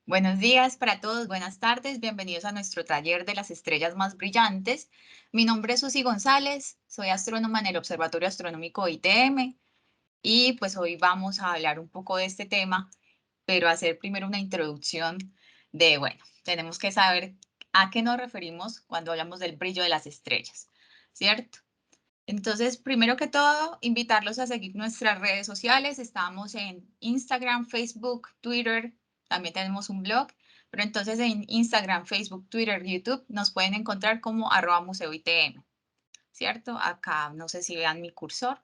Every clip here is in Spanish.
Buenos días para todos, buenas tardes, bienvenidos a nuestro taller de las estrellas más brillantes. Mi nombre es Susi González, soy astrónoma en el Observatorio Astronómico ITM y pues hoy vamos a hablar un poco de este tema, pero hacer primero una introducción bueno, tenemos que saber a qué nos referimos cuando hablamos del brillo de las estrellas, ¿cierto? Entonces, primero que todo, invitarlos a seguir nuestras redes sociales. Estamos en Instagram, Facebook, Twitter. También tenemos un blog. Pero entonces en Instagram, Facebook, Twitter, YouTube nos pueden encontrar como @museo_itm, ¿cierto? Acá no sé si vean mi cursor,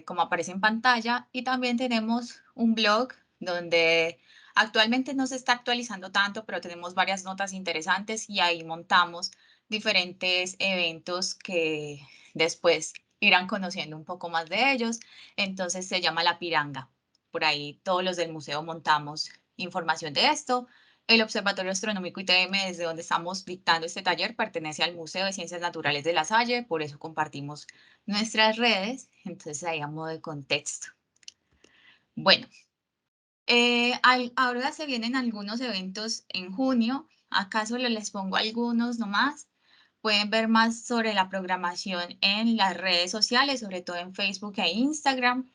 como aparece en pantalla. Y también tenemos un blog donde actualmente no se está actualizando tanto, pero tenemos varias notas interesantes y ahí montamos diferentes eventos que después irán conociendo un poco más de ellos. Entonces se llama La Piranga. Por ahí todos los del museo montamos información de esto. El Observatorio Astronómico ITM, desde donde estamos dictando este taller, pertenece al Museo de Ciencias Naturales de La Salle, por eso compartimos nuestras redes. Entonces, ahí a modo de contexto. Bueno, ahora se vienen algunos eventos en junio. Acá solo les pongo algunos nomás. Pueden ver más sobre la programación en las redes sociales, sobre todo en Facebook e Instagram.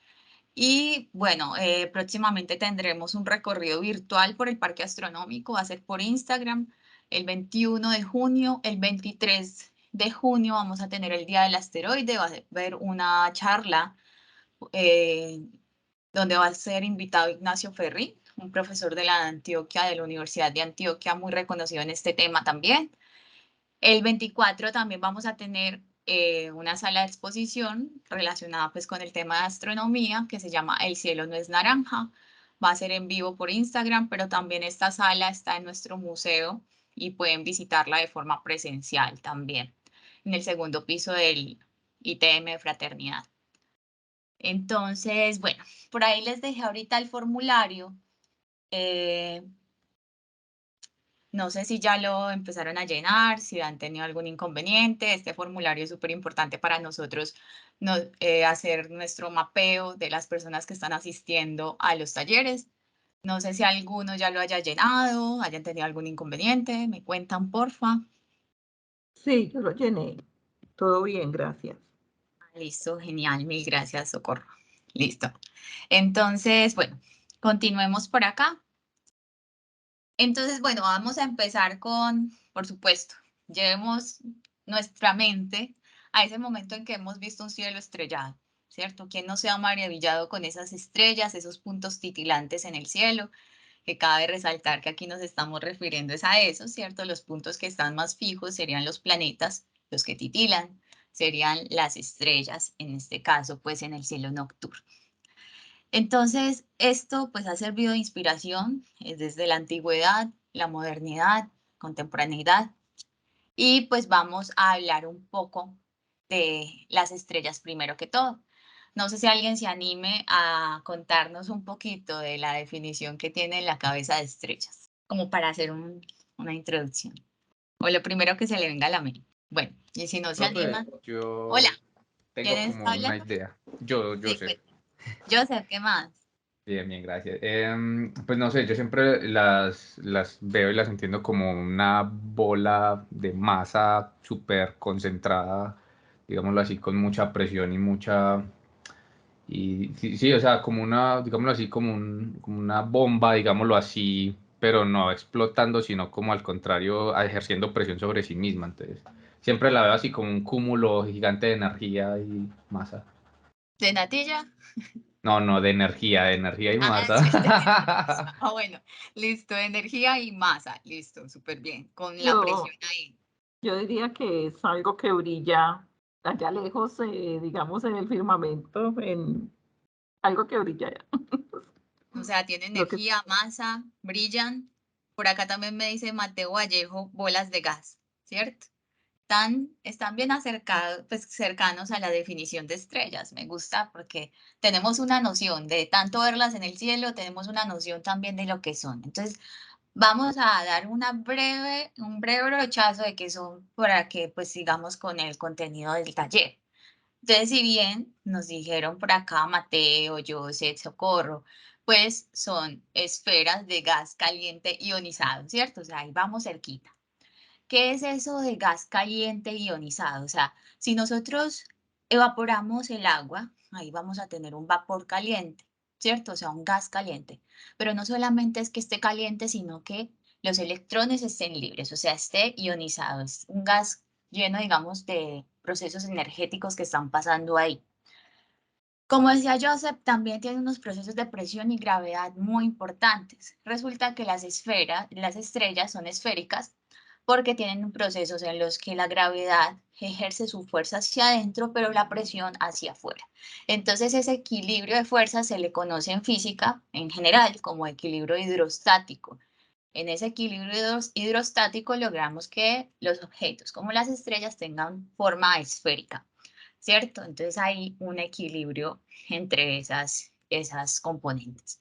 Y bueno, próximamente tendremos un recorrido virtual por el Parque Astronómico, va a ser por Instagram el 21 de junio, el 23 de junio vamos a tener el Día del Asteroide, va a haber una charla eh, donde va a ser invitado Ignacio Ferri, un profesor de la Antioquia, de la Universidad de Antioquia, muy reconocido en este tema también. El 24 también vamos a tener una sala de exposición relacionada pues con el tema de astronomía que se llama El cielo no es naranja. Va a ser en vivo por Instagram, pero también esta sala está en nuestro museo y pueden visitarla de forma presencial también, en el segundo piso del ITM de Fraternidad. Entonces, bueno, por ahí les dejé ahorita el formulario. eh, No sé si ya lo empezaron a llenar, si han tenido algún inconveniente. Este formulario es súper importante para nosotros hacer nuestro mapeo de las personas que están asistiendo a los talleres. No sé si alguno ya lo haya llenado, hayan tenido algún inconveniente. Me cuentan, porfa. Sí, yo lo llené. Todo bien, gracias. Listo, genial. Mil gracias, Socorro. Listo. Entonces, bueno, continuemos por acá. Entonces, bueno, vamos a empezar con, por supuesto, llevemos nuestra mente a ese momento en que hemos visto un cielo estrellado, ¿cierto? ¿Quién no se ha maravillado con esas estrellas, esos puntos titilantes en el cielo? Que cabe resaltar que aquí nos estamos refiriendo es a eso, ¿cierto? Los puntos que están más fijos serían los planetas, los que titilan serían las estrellas, en este caso, pues en el cielo nocturno. Entonces, esto pues ha servido de inspiración desde la antigüedad, la modernidad, contemporaneidad, y pues vamos a hablar un poco de las estrellas primero que todo. No sé si alguien se anime a contarnos un poquito de la definición que tiene en la cabeza de estrellas, como para hacer una introducción, o lo primero que se le venga a la mente. Bueno, y si no se Profe, anima, hola, yo ¿quién tengo como está una hablando? idea. Yo Sí, sé. Joseph, ¿qué más? Bien, bien, gracias. Pues no sé, yo siempre las veo y las entiendo como una bola de masa súper concentrada, digámoslo así, con mucha presión y mucha... Y sí, sí, o sea, como una, digámoslo así, como una bomba, digámoslo así, pero no explotando, sino como al contrario, ejerciendo presión sobre sí misma. Entonces, siempre la veo así como un cúmulo gigante de energía y masa. ¿De Natilla? No, no, de energía y Ah, sí, entendí. masa. Ah, bueno, listo, energía y masa, listo, súper bien, con la Yo, presión ahí. yo diría que es algo que brilla allá lejos, digamos, en el firmamento, en algo que brilla allá. O sea, tiene Lo que, energía, masa, brillan. Por acá también me dice Mateo Vallejo, bolas de gas, ¿cierto? Están bien acercados, pues cercanos a la definición de estrellas. Me gusta porque tenemos una noción de tanto verlas en el cielo, tenemos una noción también de lo que son. Entonces, vamos a dar un breve brochazo de qué son para que pues sigamos con el contenido del taller. Entonces, si bien nos dijeron por acá Mateo, Joseph, Socorro, pues son esferas de gas caliente ionizado, ¿cierto? O sea, ahí vamos cerquita. ¿Qué es eso de gas caliente ionizado? O sea, si nosotros evaporamos el agua, ahí vamos a tener un vapor caliente, ¿cierto? O sea, un gas caliente. Pero no solamente es que esté caliente, sino que los electrones estén libres, o sea, esté ionizado. Es un gas lleno, digamos, de procesos energéticos que están pasando ahí. Como decía Joseph, también tiene unos procesos de presión y gravedad muy importantes. Resulta que las estrellas son esféricas porque tienen procesos en los que la gravedad ejerce su fuerza hacia adentro, pero la presión hacia afuera. Entonces, ese equilibrio de fuerzas se le conoce en física, en general, como equilibrio hidrostático. En ese equilibrio hidrostático logramos que los objetos, como las estrellas, tengan forma esférica, ¿cierto? Entonces hay un equilibrio entre esas componentes.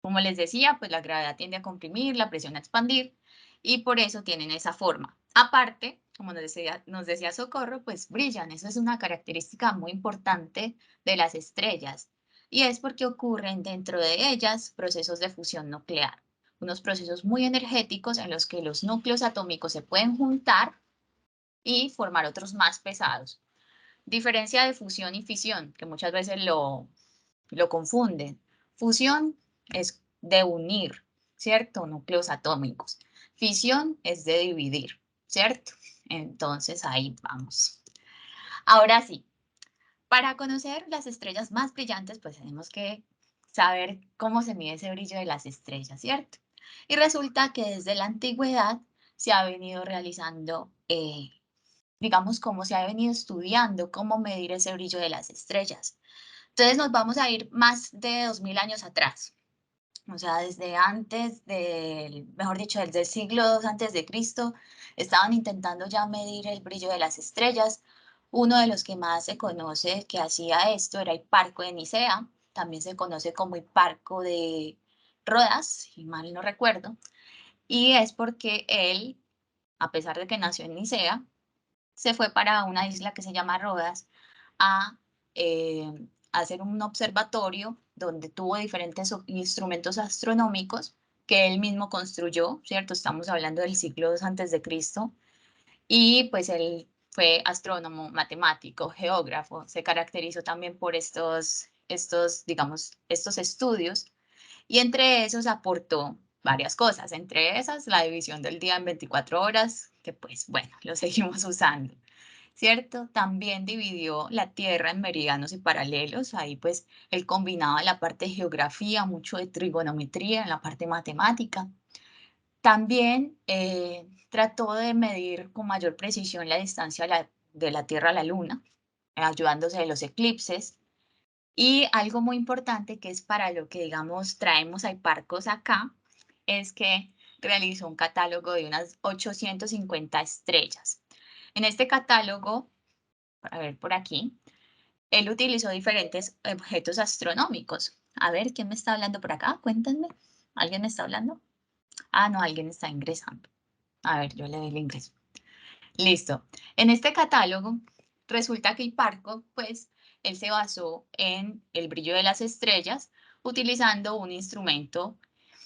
Como les decía, pues la gravedad tiende a comprimir, la presión a expandir, y por eso tienen esa forma. Aparte, como nos decía Socorro, pues brillan. Eso es una característica muy importante de las estrellas, y es porque ocurren dentro de ellas procesos de fusión nuclear, unos procesos muy energéticos en los que los núcleos atómicos se pueden juntar y formar otros más pesados. Diferencia de fusión y fisión, que muchas veces lo confunden. Fusión es de unir, ¿cierto? Núcleos atómicos. Fisión es de dividir, ¿cierto? Entonces ahí vamos. Ahora sí, para conocer las estrellas más brillantes, pues tenemos que saber cómo se mide ese brillo de las estrellas, ¿cierto? Y resulta que desde la antigüedad se ha venido realizando, digamos, cómo se ha venido estudiando cómo medir ese brillo de las estrellas. Entonces nos vamos a ir más de 2000 años atrás. O sea, desde antes del, mejor dicho, desde el siglo II antes de Cristo, estaban intentando ya medir el brillo de las estrellas. Uno de los que más se conoce que hacía esto era Hiparco de Nicea, también se conoce como Hiparco de Rodas, si mal no recuerdo, y es porque él, a pesar de que nació en Nicea, se fue para una isla que se llama Rodas a hacer un observatorio donde tuvo diferentes instrumentos astronómicos que él mismo construyó, ¿cierto? Estamos hablando del siglo II antes de Cristo, y pues él fue astrónomo, matemático, geógrafo, se caracterizó también por digamos, estos estudios, y entre esos aportó varias cosas, entre esas la división del día en 24 horas, que pues bueno, lo seguimos usando. ¿Cierto? También dividió la Tierra en meridianos y paralelos. Ahí pues él combinaba la parte de geografía, mucho de trigonometría en la parte matemática. También trató de medir con mayor precisión la distancia de la Tierra a la Luna, ayudándose de los eclipses. Y algo muy importante que es para lo que, digamos, traemos a Hiparcos acá, es que realizó un catálogo de unas 850 estrellas. En este catálogo, a ver por aquí, él utilizó diferentes objetos astronómicos. A ver, ¿quién me está hablando por acá? Cuéntenme. ¿Alguien me está hablando? Ah, no, alguien está ingresando. A ver, yo le doy el ingreso. Listo. En este catálogo, resulta que Hiparco, pues, él se basó en el brillo de las estrellas utilizando un instrumento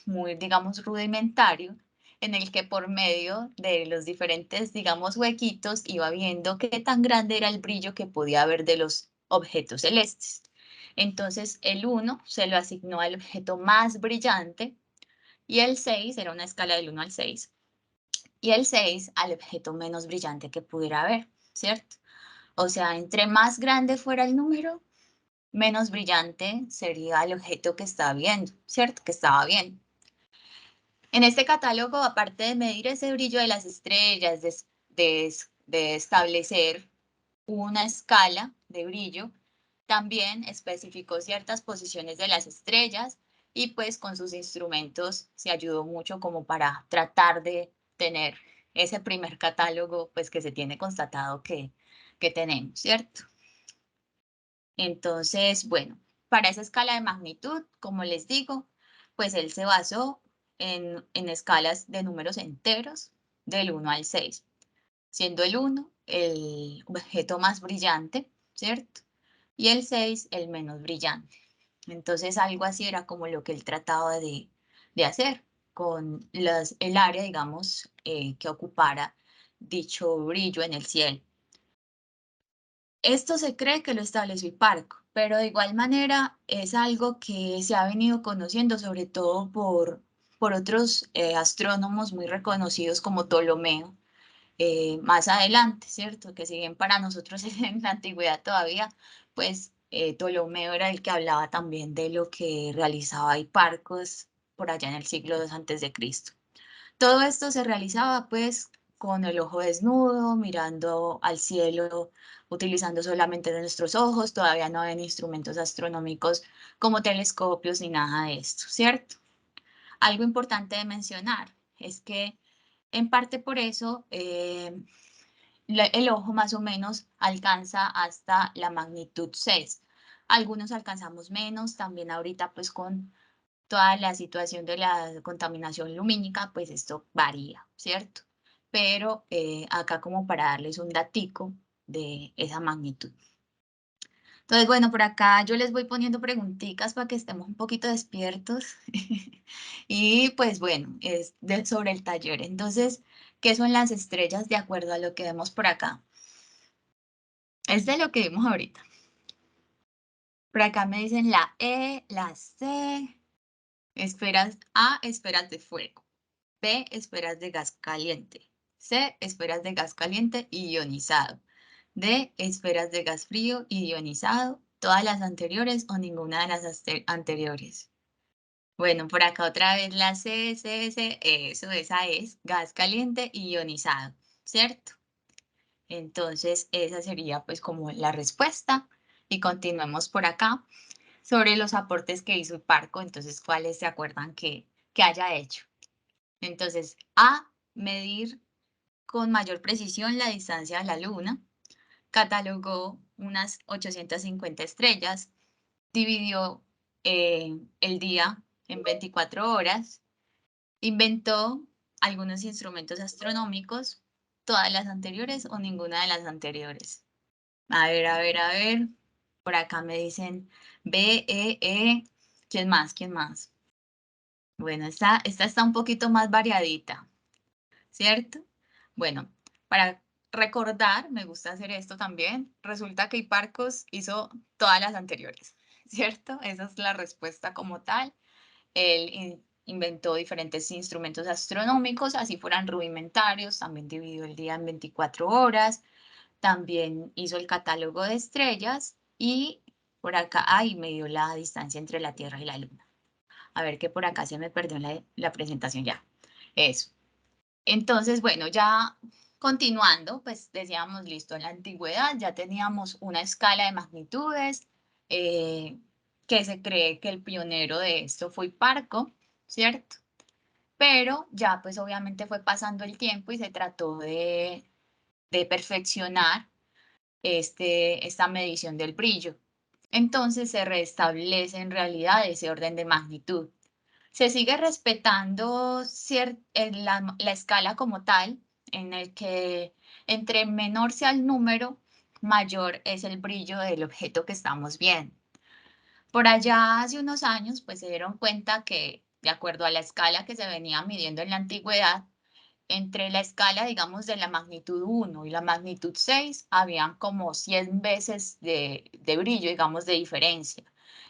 muy, digamos, rudimentario, en el que por medio de los diferentes, digamos, huequitos iba viendo qué tan grande era el brillo que podía haber de los objetos celestes. Entonces, el 1 se lo asignó al objeto más brillante y el 6 era una escala del 1 al 6 y el 6 al objeto menos brillante que pudiera haber, ¿cierto? O sea, entre más grande fuera el número, menos brillante sería el objeto que estaba viendo, ¿cierto? Que estaba bien. En este catálogo, aparte de medir ese brillo de las estrellas, de establecer una escala de brillo, también especificó ciertas posiciones de las estrellas y pues con sus instrumentos se ayudó mucho como para tratar de tener ese primer catálogo pues que se tiene constatado que tenemos, ¿cierto? Entonces, bueno, para esa escala de magnitud, como les digo, pues él se basó en escalas de números enteros del 1 al 6, siendo el 1 el objeto más brillante, ¿cierto? Y el 6 el menos brillante. Entonces algo así era como lo que él trataba de hacer con el área, digamos, que ocupara dicho brillo en el cielo. Esto se cree que lo estableció Hiparco, pero de igual manera es algo que se ha venido conociendo sobre todo por otros astrónomos muy reconocidos como Ptolomeo, más adelante, ¿cierto? Que si bien para nosotros es en la antigüedad todavía, pues Ptolomeo era el que hablaba también de lo que realizaba Hiparcos por allá en el siglo II antes de Cristo. Todo esto se realizaba pues con el ojo desnudo, mirando al cielo, utilizando solamente nuestros ojos, todavía no había instrumentos astronómicos como telescopios ni nada de esto, ¿cierto? Algo importante de mencionar es que en parte por eso el ojo más o menos alcanza hasta la magnitud 6. Algunos alcanzamos menos, también ahorita pues con toda la situación de la contaminación lumínica, pues esto varía, ¿cierto? Pero acá como para darles un datico de esa magnitud. Entonces, bueno, por acá yo les voy poniendo preguntitas para que estemos un poquito despiertos. Y pues bueno, es sobre el taller. Entonces, ¿qué son las estrellas de acuerdo a lo que vemos por acá? Es de lo que vimos ahorita. Por acá me dicen la E, la C, esferas A, esferas de fuego. B, esferas de gas caliente. C, esferas de gas caliente ionizado. D, esferas de gas frío ionizado. Todas las anteriores o ninguna de las anteriores. Bueno, por acá otra vez la C, C, C, eso, esa es gas caliente ionizado, ¿cierto? Entonces, esa sería pues como la respuesta. Y continuemos por acá sobre los aportes que hizo Hiparco. Entonces, ¿cuáles se acuerdan que haya hecho? Entonces, A, medir con mayor precisión la distancia a la Luna, catalogó unas 850 estrellas, dividió el día en 24 horas, inventó algunos instrumentos astronómicos, todas las anteriores o ninguna de las anteriores. A ver, a ver, a ver. Por acá me dicen B, E. ¿Quién más? ¿Quién más? Bueno, esta está un poquito más variadita, ¿cierto? Bueno, para recordar, me gusta hacer esto también, resulta que Hiparcos hizo todas las anteriores, ¿cierto? Esa es la respuesta como tal. Él inventó diferentes instrumentos astronómicos, así fueran rudimentarios, también dividió el día en 24 horas, también hizo el catálogo de estrellas y por acá, ahí me dio la distancia entre la Tierra y la Luna. A ver que por acá se me perdió la presentación ya. Eso. Entonces, bueno, ya continuando, pues decíamos, listo, en la antigüedad ya teníamos una escala de magnitudes, que se cree que el pionero de esto fue Hiparco, ¿cierto? Pero ya pues obviamente fue pasando el tiempo y se trató de perfeccionar esta medición del brillo. Entonces se restablece en realidad ese orden de magnitud. Se sigue respetando la escala como tal, en el que entre menor sea el número, mayor es el brillo del objeto que estamos viendo. Por allá hace unos años, pues se dieron cuenta que, de acuerdo a la escala que se venía midiendo en la antigüedad, entre la escala, digamos, de la magnitud 1 y la magnitud 6, habían como 100 veces de brillo, digamos, de diferencia.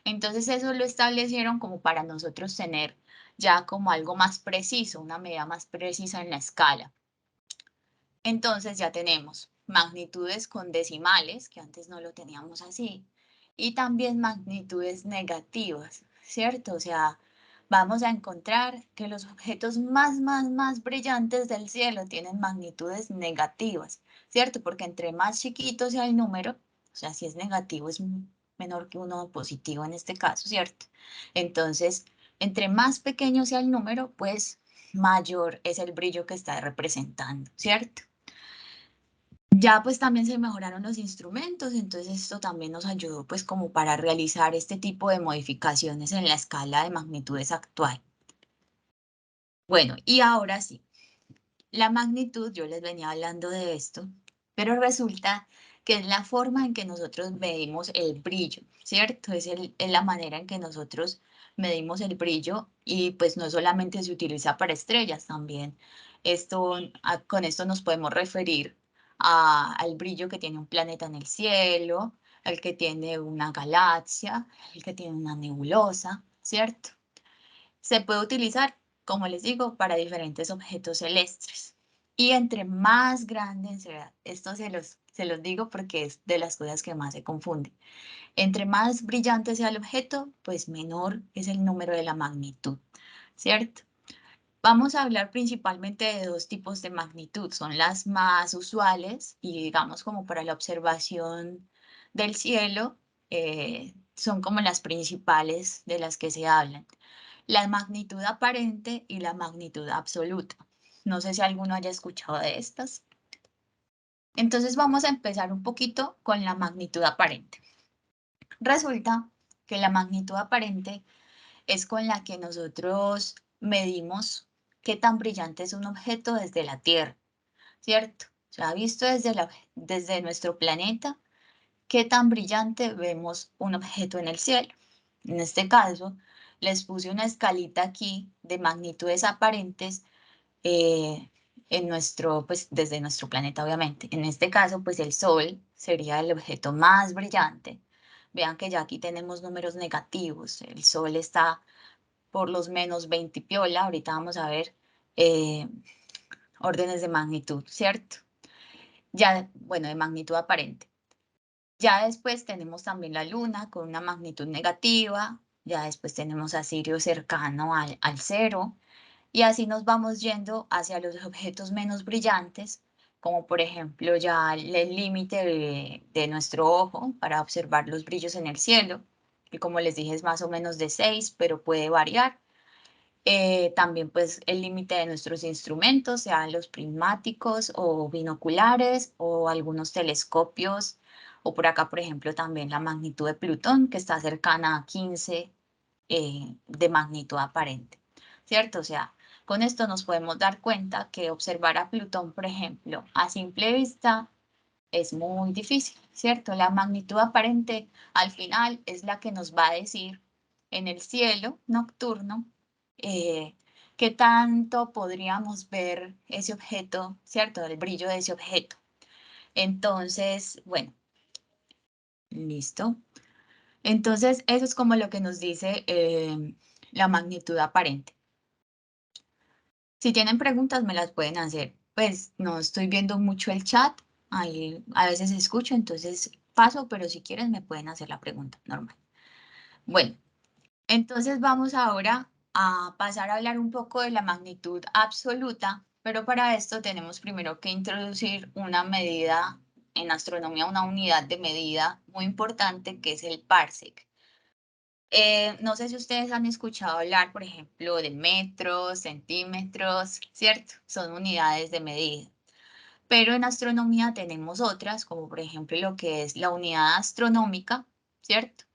Entonces eso lo establecieron como para nosotros tener ya como algo más preciso, una medida más precisa en la escala. Entonces ya tenemos magnitudes con decimales, que antes no lo teníamos así, y también magnitudes negativas, ¿cierto? O sea, vamos a encontrar que los objetos más brillantes del cielo tienen magnitudes negativas, ¿cierto? Porque entre más chiquito sea el número, o sea, si es negativo es menor que uno positivo en este caso, ¿cierto? Entonces, entre más pequeño sea el número, pues mayor es el brillo que está representando, ¿cierto? Ya pues también se mejoraron los instrumentos, entonces esto también nos ayudó pues como para realizar este tipo de modificaciones en la escala de magnitudes actual. Bueno, y ahora sí, la magnitud, yo les venía hablando de esto, pero resulta que es la forma en que nosotros medimos el brillo, ¿cierto? Es la manera en que nosotros medimos el brillo y pues no solamente se utiliza para estrellas, también con esto nos podemos referir al brillo que tiene un planeta en el cielo, el que tiene una galaxia, el que tiene una nebulosa, ¿cierto? Se puede utilizar, como les digo, para diferentes objetos celestes. Y entre más grande sea, esto se los digo porque es de las cosas que más se confunden. Entre más brillante sea el objeto, pues menor es el número de la magnitud, ¿cierto? Vamos a hablar principalmente de dos tipos de magnitud. Son las más usuales y digamos como para la observación del cielo, son como las principales de las que se hablan. La magnitud aparente y la magnitud absoluta. No sé si alguno haya escuchado de estas. Entonces vamos a empezar un poquito con la magnitud aparente. Resulta que la magnitud aparente es con la que nosotros medimos qué tan brillante es un objeto desde la Tierra, ¿cierto? O sea, visto desde nuestro planeta, qué tan brillante vemos un objeto en el cielo. En este caso, les puse una escalita aquí de magnitudes aparentes eh, pues desde nuestro planeta, obviamente. En este caso, pues el Sol sería el objeto más brillante. Vean que ya aquí tenemos números negativos. El Sol está por los menos 20 y piola. Ahorita vamos a ver eh, órdenes de magnitud, ¿cierto? Ya, bueno, de magnitud aparente. Ya después tenemos también la Luna con una magnitud negativa. Ya después tenemos a Sirio cercano al cero. Y así nos vamos yendo hacia los objetos menos brillantes, como por ejemplo ya el límite de nuestro ojo para observar los brillos en el cielo, que como les dije es más o menos de 6, pero puede variar. También pues el límite de nuestros instrumentos, sean los prismáticos o binoculares o algunos telescopios, o por acá por ejemplo también la magnitud de Plutón, que está cercana a 15 de magnitud aparente, ¿cierto? O sea, con esto nos podemos dar cuenta que observar a Plutón, por ejemplo, a simple vista es muy difícil, ¿cierto? La magnitud aparente al final es la que nos va a decir en el cielo nocturno eh, qué tanto podríamos ver ese objeto, ¿cierto? El brillo de ese objeto. Entonces, bueno, listo. Entonces, eso es como lo que nos dice la magnitud aparente. Si tienen preguntas, me las pueden hacer. Pues no estoy viendo mucho el chat, ahí a veces escucho, entonces paso, pero si quieren me pueden hacer la pregunta, normal. Bueno, entonces vamos ahora a pasar a hablar un poco de la magnitud absoluta, pero para esto tenemos primero que introducir una medida en astronomía, una unidad de medida muy importante que es el parsec. No sé si ustedes han escuchado hablar, por ejemplo, de metros, centímetros, ¿cierto? Son unidades de medida. Pero en astronomía tenemos otras, como por ejemplo lo que es la unidad astronómica, ¿cierto?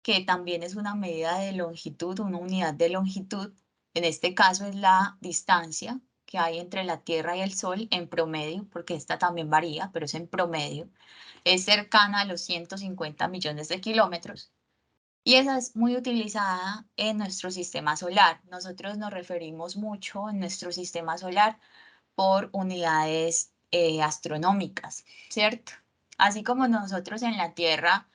Que también es una medida de longitud, una unidad de longitud. En este caso es la distancia que hay entre la Tierra y el Sol en promedio, porque esta también varía, pero es en promedio. Es cercana a los 150 millones de kilómetros. Y esa es muy utilizada en nuestro sistema solar. Nosotros nos referimos mucho en nuestro sistema solar por unidades astronómicas, ¿cierto? Así como nosotros en la Tierra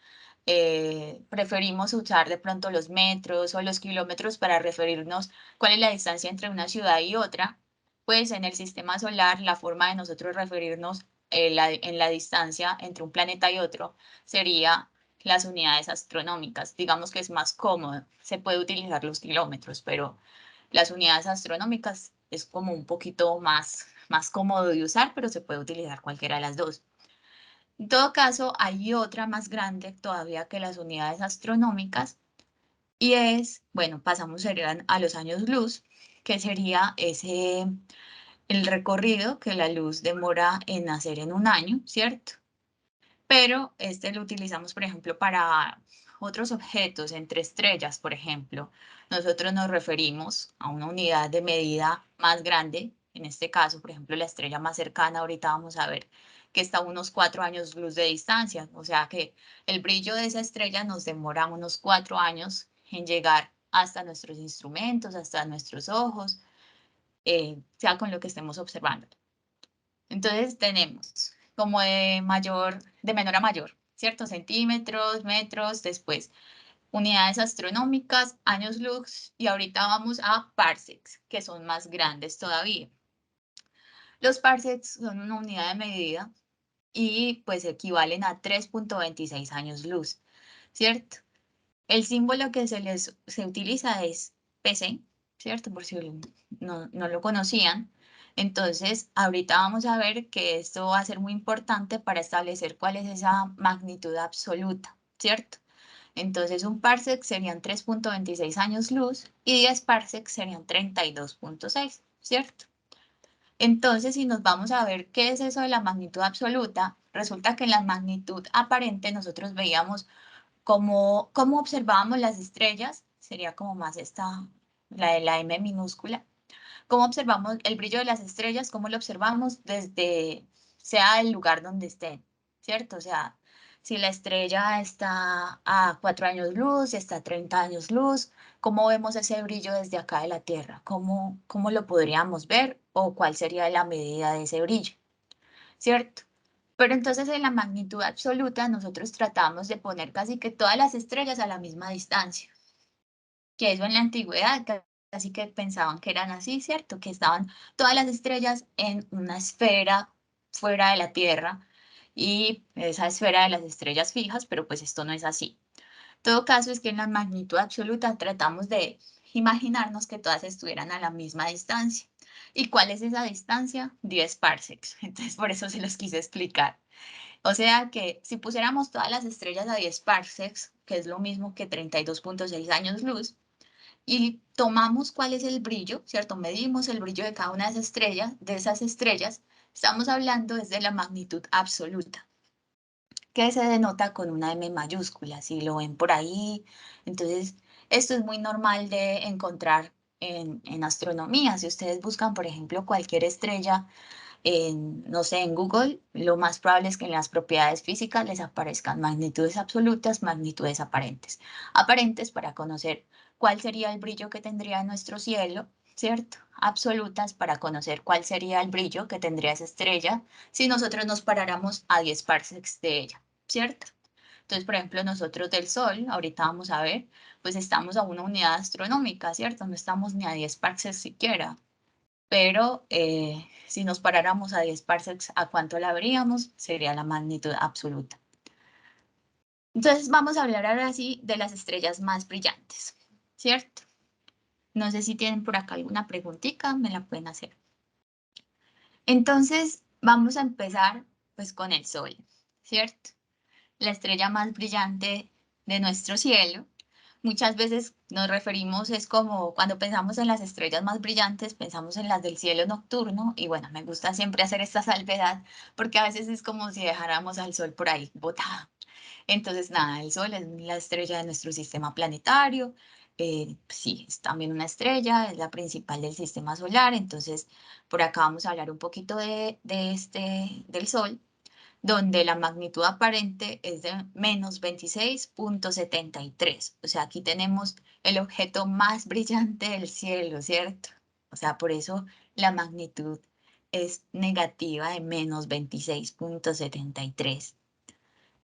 preferimos usar de pronto los metros o los kilómetros para referirnos cuál es la distancia entre una ciudad y otra, pues en el sistema solar la forma de nosotros referirnos en la distancia entre un planeta y otro sería las unidades astronómicas. Digamos que es más cómodo, se puede utilizar los kilómetros, pero las unidades astronómicas es como un poquito más cómodo de usar, pero se puede utilizar cualquiera de las dos. En todo caso, hay otra más grande todavía que las unidades astronómicas y es, bueno, pasamos serían a los años luz, que sería el recorrido que la luz demora en hacer en un año, ¿cierto? Pero este lo utilizamos, por ejemplo, para otros objetos, entre estrellas, por ejemplo. Nosotros nos referimos a una unidad de medida más grande, en este caso, por ejemplo, la estrella más cercana, ahorita vamos a ver que está a unos 4 años luz de distancia. O sea que el brillo de esa estrella nos demora unos 4 años en llegar hasta nuestros instrumentos, hasta nuestros ojos, sea con lo que estemos observando. Entonces tenemos como de menor a mayor, ¿cierto? Centímetros, metros, después unidades astronómicas, años luz, y ahorita vamos a parsecs, que son más grandes todavía. Los parsecs son una unidad de medida y pues equivalen a 3.26 años luz, ¿cierto? El símbolo que se utiliza es PC, ¿cierto? Por si no lo conocían. Entonces, ahorita vamos a ver que esto va a ser muy importante para establecer cuál es esa magnitud absoluta, ¿cierto? Entonces, un parsec serían 3.26 años luz y 10 parsecs serían 32.6, ¿cierto? Entonces, si nos vamos a ver qué es eso de la magnitud absoluta, resulta que en la magnitud aparente nosotros veíamos cómo observábamos las estrellas, sería como más la de la M minúscula, cómo observamos el brillo de las estrellas, cómo lo observamos desde, sea el lugar donde estén, ¿cierto? O sea, si la estrella está a 4 años luz, está a 30 años luz, ¿cómo vemos ese brillo desde acá de la Tierra? ¿Cómo lo podríamos ver o cuál sería la medida de ese brillo? ¿Cierto? Pero entonces en la magnitud absoluta nosotros tratamos de poner casi que todas las estrellas a la misma distancia, que eso en la antigüedad casi que pensaban que eran así, ¿cierto? Que estaban todas las estrellas en una esfera fuera de la Tierra y esa esfera de las estrellas fijas, pero pues esto no es así. En todo caso es que en la magnitud absoluta tratamos de imaginarnos que todas estuvieran a la misma distancia. ¿Y cuál es esa distancia? 10 parsecs. Entonces por eso se los quise explicar. O sea que si pusiéramos todas las estrellas a 10 parsecs, que es lo mismo que 32.6 años luz, y tomamos cuál es el brillo, ¿cierto? Medimos el brillo de cada una de esas estrellas, estamos hablando desde la magnitud absoluta, que se denota con una M mayúscula, si lo ven por ahí. Entonces, esto es muy normal de encontrar en astronomía. Si ustedes buscan, por ejemplo, cualquier estrella no sé, en Google, lo más probable es que en las propiedades físicas les aparezcan magnitudes absolutas, magnitudes aparentes. Aparentes para conocer cuál sería el brillo que tendría nuestro cielo, ¿cierto? Absolutas para conocer cuál sería el brillo que tendría esa estrella si nosotros nos paráramos a 10 parsecs de ella, ¿cierto? Entonces, por ejemplo, nosotros del Sol, ahorita vamos a ver, pues estamos a una unidad astronómica, ¿cierto? No estamos ni a 10 parsecs siquiera, pero si nos paráramos a 10 parsecs, ¿a cuánto la veríamos? Sería la magnitud absoluta. Entonces vamos a hablar ahora sí de las estrellas más brillantes, ¿cierto? No sé si tienen por acá alguna preguntita, me la pueden hacer. Entonces vamos a empezar pues con el Sol, ¿cierto? La estrella más brillante de nuestro cielo. Muchas veces nos referimos, es como cuando pensamos en las estrellas más brillantes, pensamos en las del cielo nocturno, y bueno, me gusta siempre hacer esta salvedad, porque a veces es como si dejáramos al sol por ahí botado. Entonces, nada, el sol es la estrella de nuestro sistema planetario, sí, es también una estrella, es la principal del sistema solar, entonces por acá vamos a hablar un poquito del sol, donde la magnitud aparente es de menos 26.73. O sea, aquí tenemos el objeto más brillante del cielo, ¿cierto? O sea, por eso la magnitud es negativa de menos 26.73.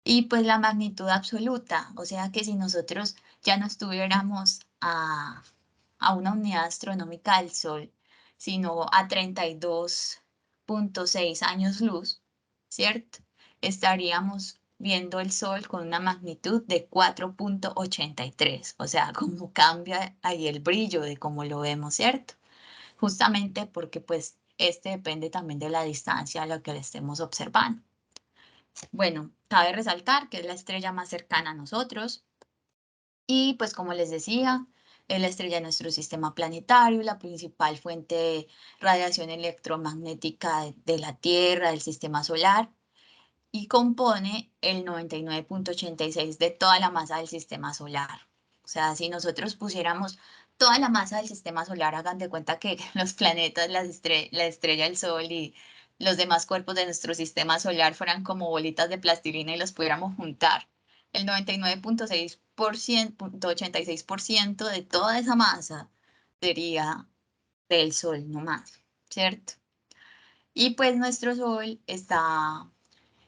Y pues la magnitud absoluta, o sea que si nosotros ya no estuviéramos a una unidad astronómica del Sol, sino a 32.6 años luz, ¿cierto? Estaríamos viendo el Sol con una magnitud de 4.83, o sea, cómo cambia ahí el brillo de cómo lo vemos, ¿cierto? Justamente porque pues este depende también de la distancia a la que le estemos observando. Bueno, cabe resaltar que es la estrella más cercana a nosotros y pues como les decía, es la estrella de nuestro sistema planetario, la principal fuente de radiación electromagnética de la Tierra, del sistema solar, y compone el 99.86 de toda la masa del sistema solar. O sea, si nosotros pusiéramos toda la masa del sistema solar, hagan de cuenta que los planetas, la estrella, el Sol y los demás cuerpos de nuestro sistema solar fueran como bolitas de plastilina y los pudiéramos juntar, el 99.86% de toda esa masa sería del Sol nomás, ¿cierto? Y pues nuestro Sol está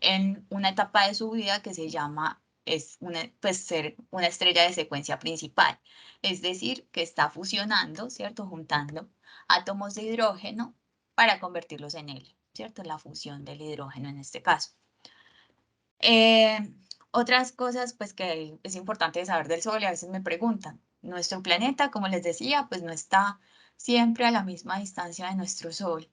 en una etapa de su vida que se llama ser una estrella de secuencia principal, es decir, que está fusionando, ¿cierto? Juntando átomos de hidrógeno para convertirlos en helio, ¿cierto? La fusión del hidrógeno en este caso. Otras cosas pues que es importante saber del Sol y a veces me preguntan, nuestro planeta, como les decía, pues no está siempre a la misma distancia de nuestro Sol.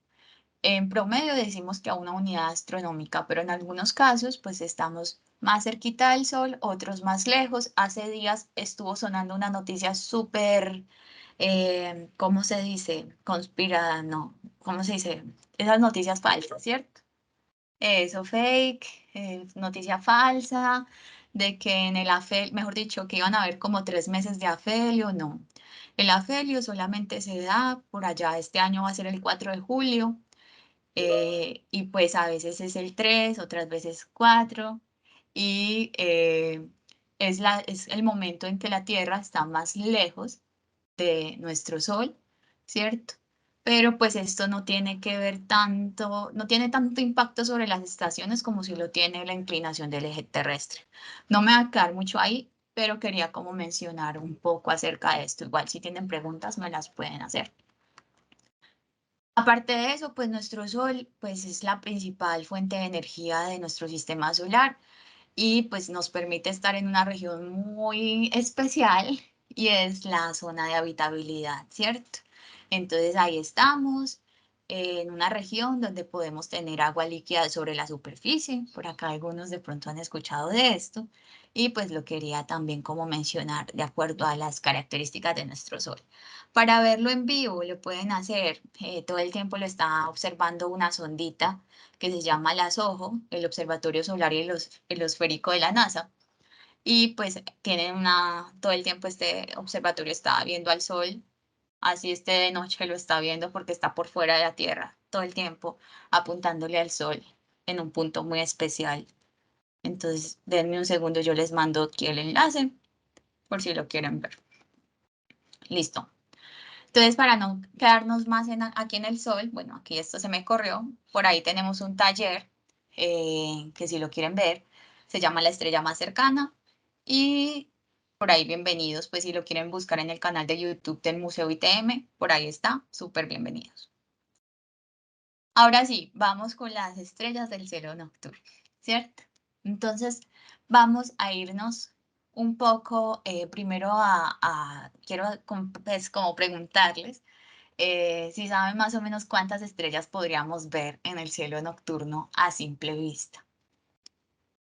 En promedio decimos que a una unidad astronómica, pero en algunos casos pues estamos más cerquita del Sol, otros más lejos. Hace días estuvo sonando una noticia súper, ¿cómo se dice? Conspirada, no, ¿cómo se dice? Esas noticias falsas, ¿cierto? Eso fake, noticia falsa, de que en el afelio, mejor dicho, que iban a haber como 3 meses de afelio, no. El afelio solamente se da por allá, este año va a ser el 4 de julio. Y pues a veces es el 3, otras veces 4, y es el momento en que la Tierra está más lejos de nuestro Sol, ¿cierto? Pero pues esto no tiene que ver tanto, no tiene tanto impacto sobre las estaciones como si lo tiene la inclinación del eje terrestre. No me va a quedar mucho ahí, pero quería como mencionar un poco acerca de esto. Igual si tienen preguntas me las pueden hacer. Aparte de eso, pues nuestro Sol pues es la principal fuente de energía de nuestro sistema solar y pues nos permite estar en una región muy especial y es la zona de habitabilidad, ¿cierto? Entonces ahí estamos en una región donde podemos tener agua líquida sobre la superficie. Por acá algunos de pronto han escuchado de esto y pues lo quería también como mencionar de acuerdo a las características de nuestro Sol. Para verlo en vivo lo pueden hacer, todo el tiempo lo está observando una sondita que se llama la SOHO, el Observatorio Solar y el Esférico de la NASA. Y pues tienen todo el tiempo este observatorio está viendo al Sol, así esté de noche lo está viendo porque está por fuera de la Tierra, todo el tiempo apuntándole al Sol en un punto muy especial. Entonces, denme un segundo, yo les mando aquí el enlace por si lo quieren ver. Listo. Entonces, para no quedarnos más aquí en el Sol, bueno, aquí esto se me corrió, por ahí tenemos un taller que si lo quieren ver, se llama La Estrella Más Cercana y por ahí bienvenidos, pues si lo quieren buscar en el canal de YouTube del Museo ITM, por ahí está, súper bienvenidos. Ahora sí, vamos con las estrellas del cielo nocturno, ¿cierto? Entonces, vamos a irnos un poco primero quiero pues, como preguntarles si saben más o menos cuántas estrellas podríamos ver en el cielo nocturno a simple vista.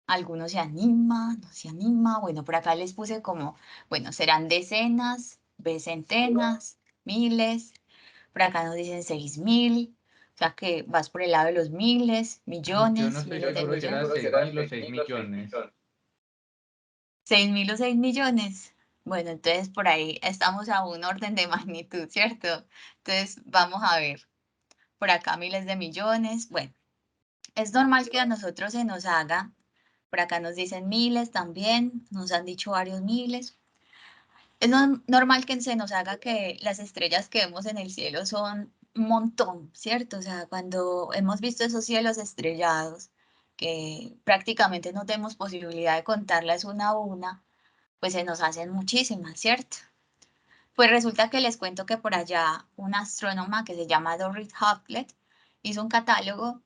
Algunos se anima, no se anima. Bueno, por acá les puse como, bueno, serán decenas, centenas, miles. Por acá nos dicen 6.000. O sea que vas por el lado de los miles, Yo no millones, estoy miles de seguro si era millones. 6.000 o 6 millones. 6.000 o 6 millones. Bueno, entonces por ahí estamos a un orden de magnitud, ¿cierto? Entonces vamos a ver. Por acá miles de millones. Bueno, es normal que a nosotros se nos haga, por acá nos dicen miles también, nos han dicho varios miles. Es normal que se nos haga que las estrellas que vemos en el cielo son un montón, ¿cierto? O sea, cuando hemos visto esos cielos estrellados, que prácticamente no tenemos posibilidad de contarlas una a una, pues se nos hacen muchísimas, ¿cierto? Pues resulta que les cuento que por allá una astrónoma que se llama Doris Howlett hizo un catálogo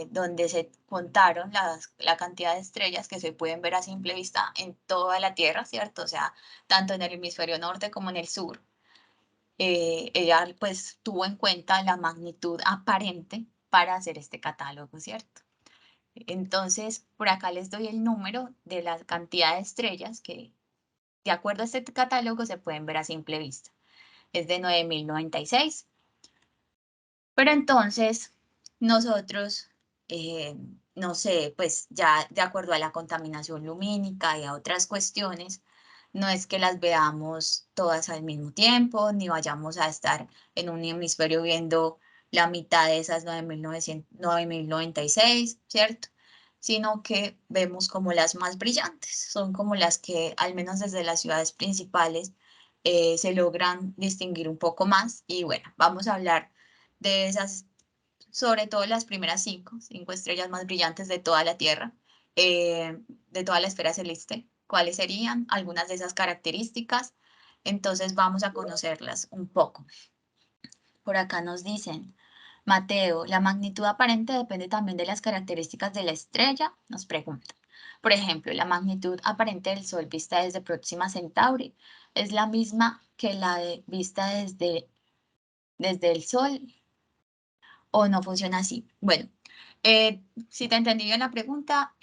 donde se contaron la cantidad de estrellas que se pueden ver a simple vista en toda la Tierra, ¿cierto? O sea, tanto en el hemisferio norte como en el sur. Ella pues tuvo en cuenta la magnitud aparente para hacer este catálogo, ¿cierto? Entonces, por acá les doy el número de la cantidad de estrellas que, de acuerdo a este catálogo, se pueden ver a simple vista. Es de 9.096. Pero entonces, nosotros, no sé, pues ya de acuerdo a la contaminación lumínica y a otras cuestiones, no es que las veamos todas al mismo tiempo, ni vayamos a estar en un hemisferio viendo la mitad de esas 9.096, ¿cierto? Sino que vemos como las más brillantes, son como las que, al menos desde las ciudades principales, se logran distinguir un poco más. Y bueno, vamos a hablar de esas, sobre todo las primeras cinco estrellas más brillantes de toda la Tierra, de toda la esfera celeste. ¿Cuáles serían algunas de esas características? Entonces vamos a conocerlas un poco. Por acá nos dicen, Mateo, ¿la magnitud aparente depende también de las características de la estrella? Nos pregunta. Por ejemplo, la magnitud aparente del Sol vista desde Próxima Centauri es la misma que la vista desde el Sol, ¿o no funciona así? Bueno, si te entendí bien la pregunta,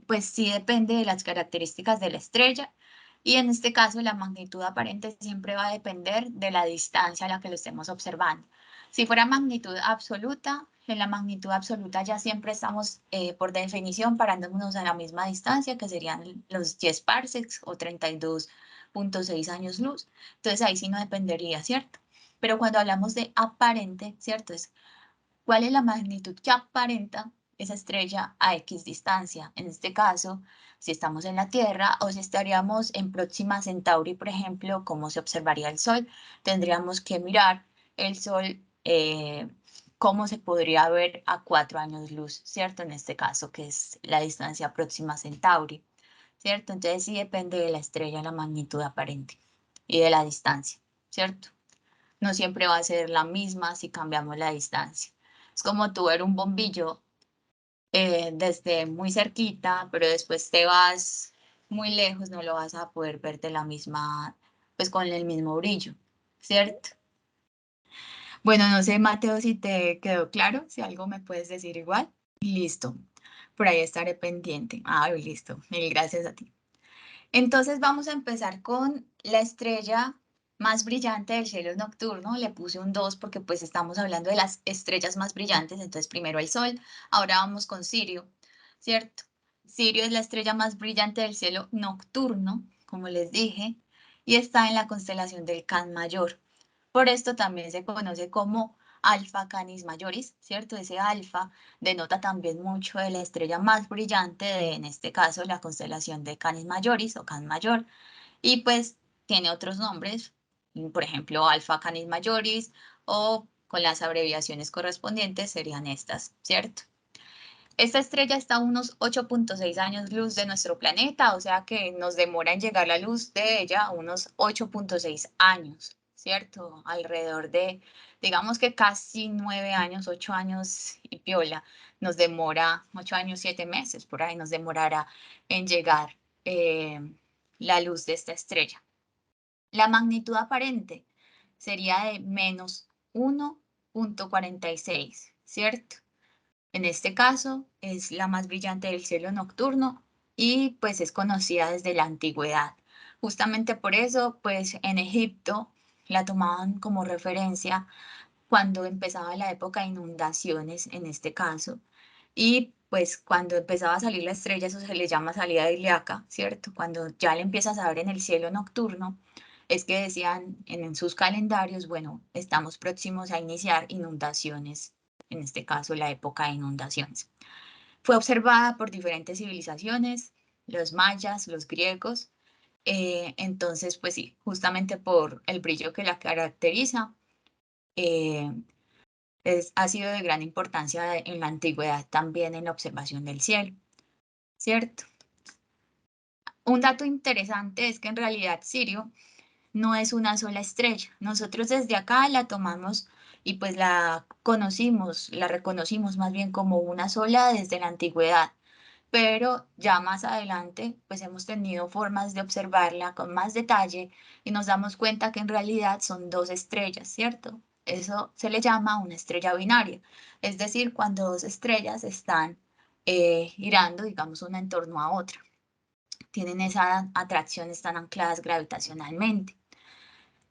pues sí depende de las características de la estrella, y en este caso la magnitud aparente siempre va a depender de la distancia a la que lo estemos observando. Si fuera magnitud absoluta, en la magnitud absoluta ya siempre estamos, por definición, parándonos a la misma distancia, que serían los 10 parsecs o 32.6 años luz. Entonces ahí sí no dependería, ¿cierto? Pero cuando hablamos de aparente, ¿cierto? ¿Cuál es la magnitud que aparenta esa estrella a X distancia? En este caso, si estamos en la Tierra o si estaríamos en Próxima Centauri, por ejemplo, ¿cómo se observaría el Sol? Tendríamos que mirar el Sol, cómo se podría ver a 4 años luz, ¿cierto? En este caso, que es la distancia Próxima Centauri, ¿cierto? Entonces sí depende de la estrella la magnitud aparente y de la distancia, ¿cierto? No siempre va a ser la misma si cambiamos la distancia. Es como tú ver un bombillo, desde muy cerquita, pero después te vas muy lejos, no lo vas a poder ver de la misma, pues con el mismo brillo, ¿cierto? Bueno, no sé, Mateo, si te quedó claro, si algo me puedes decir igual. Listo, por ahí estaré pendiente. Ah, listo, mil gracias a ti. Entonces vamos a empezar con la estrella más brillante del cielo nocturno. Le puse un 2 porque pues estamos hablando de las estrellas más brillantes. Entonces primero el Sol, ahora vamos con Sirio, ¿cierto? Sirio es la estrella más brillante del cielo nocturno, como les dije, y está en la constelación del Can Mayor. Por esto también se conoce como Alpha Canis Majoris, ¿cierto? Ese alfa denota también mucho de la estrella más brillante de, en este caso, la constelación de Canis Majoris o Can Mayor, y pues tiene otros nombres, por ejemplo, Alpha Canis Majoris, o con las abreviaciones correspondientes serían estas, ¿cierto? Esta estrella está a unos 8.6 años luz de nuestro planeta, o sea que nos demora en llegar la luz de ella unos 8.6 años, ¿cierto? Alrededor de, digamos que casi 9 años, 8 años y piola, nos demora 8 años, 7 meses, por ahí nos demorará en llegar, la luz de esta estrella. La magnitud aparente sería de menos 1.46, ¿cierto? En este caso, es la más brillante del cielo nocturno y pues es conocida desde la antigüedad. Justamente por eso, pues en Egipto la tomaban como referencia cuando empezaba la época de inundaciones, en este caso, y pues cuando empezaba a salir la estrella, eso se le llama salida ilíaca, ¿cierto? Cuando ya le empiezas a ver en el cielo nocturno, es que decían en sus calendarios, bueno, estamos próximos a iniciar inundaciones, en este caso la época de inundaciones. Fue observada por diferentes civilizaciones, los mayas, los griegos, entonces pues sí, justamente por el brillo que la caracteriza, eh, ha sido de gran importancia en la antigüedad también en la observación del cielo, ¿cierto? Un dato interesante es que en realidad Sirio no es una sola estrella. Nosotros desde acá la tomamos y pues la conocimos, la reconocimos más bien como una sola desde la antigüedad, pero ya más adelante pues hemos tenido formas de observarla con más detalle y nos damos cuenta que en realidad son dos estrellas, ¿cierto? Eso se le llama una estrella binaria, es decir, cuando dos estrellas están, girando, digamos, una en torno a otra. Tienen esa atracción, están ancladas gravitacionalmente.